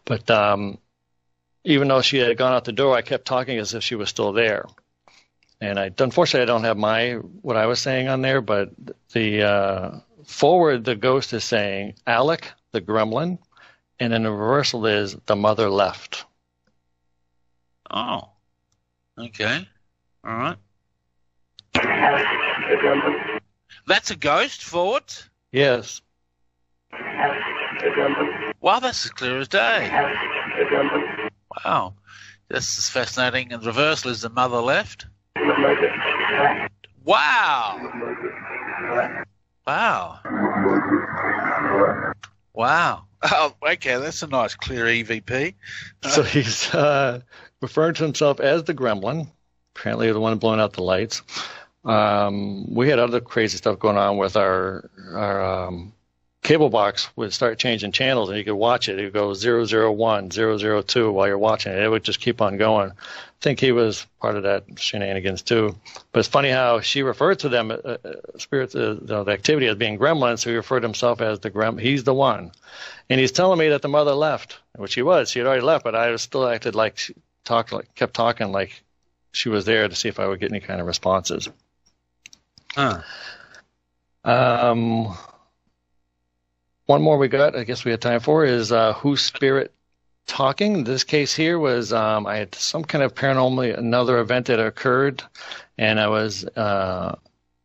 But even though she had gone out the door, I kept talking as if she was still there. And unfortunately, I don't have what I was saying on there, but the forward, the ghost is saying, Alec, the gremlin, and then the reversal is the mother left. Oh, okay. All right. That's a ghost forward? Yes. Wow, that's as clear as day. Wow. This is fascinating. And the reversal is the mother left? Wow. Wow. Wow. Oh, okay, that's a nice clear EVP. So he's referring to himself as the gremlin, apparently the one blowing out the lights. We had other crazy stuff going on with our cable box. Would start changing channels, and you could watch it. It would go 001, 002 while you're watching it. It would just keep on going. I think he was part of that shenanigans too. But it's funny how she referred to them, spirits, the activity as being gremlins. So he referred to himself as the gremlin. He's the one. And he's telling me that the mother left, which she was. She had already left, but I was still acted like she kept talking like she was there to see if I would get any kind of responses. Huh. One more we got, I guess we had time for, is whose spirit talking. This case here was I had some kind of paranormal, another event that occurred, and I was on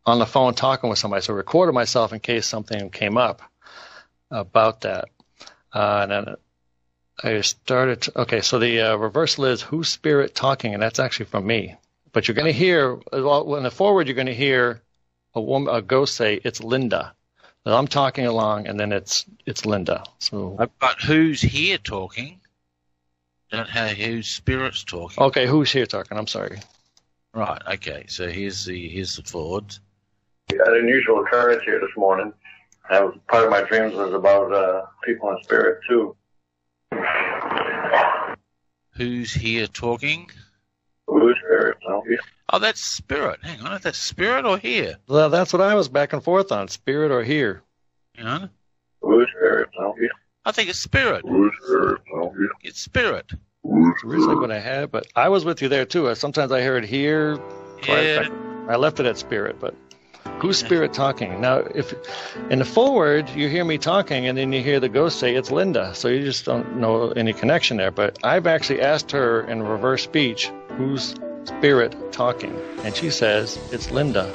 the phone talking with somebody, so I recorded myself in case something came up about that. And then I started, so the reversal is whose spirit talking, and that's actually from me. But you're going to hear, in the forward, you're going to hear a ghost say, it's Linda. So I'm talking along, and then it's Linda. So, but who's here talking? Don't have whose spirit's talking. Okay, who's here talking? I'm sorry. Right. Okay. So here's the forward. We had an unusual occurrence here this morning. Part of my dreams was about people in spirit too. Who's here talking? Who's spirit? No. Oh, that's spirit. Hang on, is that spirit or here? Well, that's what I was back and forth on, spirit or here. Hang on. Who's spirit? No. I think it's spirit. Who's spirit? No. It's spirit. It's originally what I had, but I was with you there too. Sometimes I heard here. Yeah. I left it at spirit, but who's spirit talking? Now, if in the forward you hear me talking and then you hear the ghost say it's Linda, so you just don't know any connection there. But I've actually asked her in reverse speech, who's spirit talking? And she says it's Linda.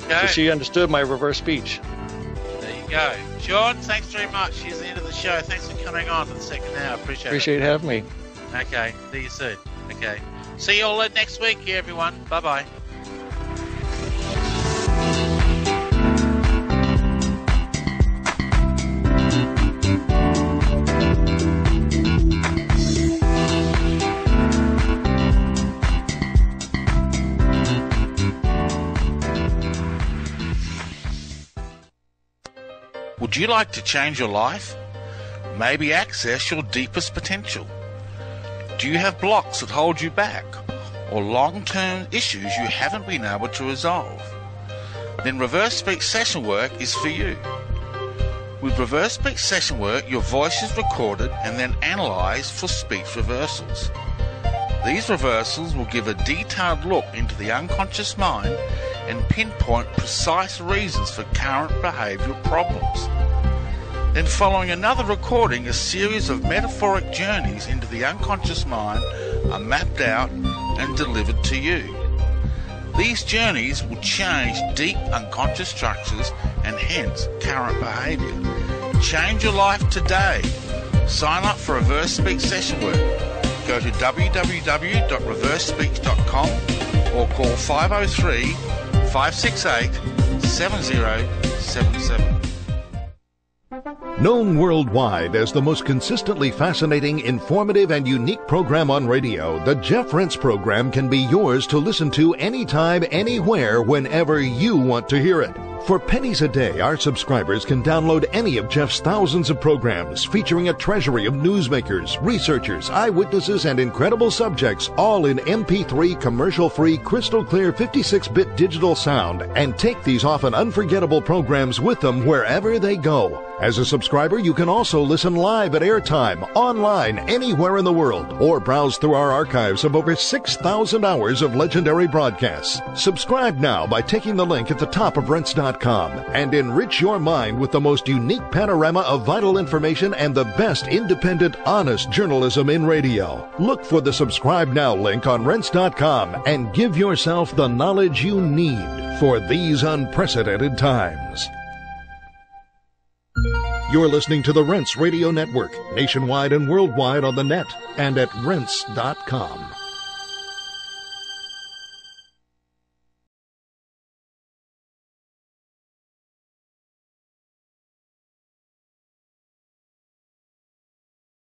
Okay. So she understood my reverse speech. There you you go. Shawn, thanks very much. Here's the end of the show. Thanks for coming on to the second hour. Appreciate having me. Okay, see you soon. Okay. See you all next week here, everyone. Bye-bye. Would you like to change your life? Maybe access your deepest potential? Do you have blocks that hold you back, or long-term issues you haven't been able to resolve? Then Reverse Speech Session Work is for you. With Reverse Speech Session Work, your voice is recorded and then analysed for speech reversals. These reversals will give a detailed look into the unconscious mind and pinpoint precise reasons for current behavioural problems. Then following another recording, a series of metaphoric journeys into the unconscious mind are mapped out and delivered to you. These journeys will change deep unconscious structures and hence current behaviour. Change your life today. Sign up for Reverse Speech Session Work. Go to www.reversespeech.com or call 503-568-7077. Known worldwide as the most consistently fascinating, informative, and unique program on radio, the Jeff Rense program can be yours to listen to anytime, anywhere, whenever you want to hear it. For pennies a day, our subscribers can download any of Jeff's thousands of programs featuring a treasury of newsmakers, researchers, eyewitnesses, and incredible subjects, all in MP3 commercial-free, crystal-clear 56-bit digital sound, and take these often unforgettable programs with them wherever they go. As a subscriber, you can also listen live at airtime, online, anywhere in the world, or browse through our archives of over 6,000 hours of legendary broadcasts. Subscribe now by taking the link at the top of Rense.com and enrich your mind with the most unique panorama of vital information and the best independent, honest journalism in radio. Look for the Subscribe Now link on Rense.com and give yourself the knowledge you need for these unprecedented times. You're listening to the Rense Radio Network, nationwide and worldwide on the net and at Rense.com.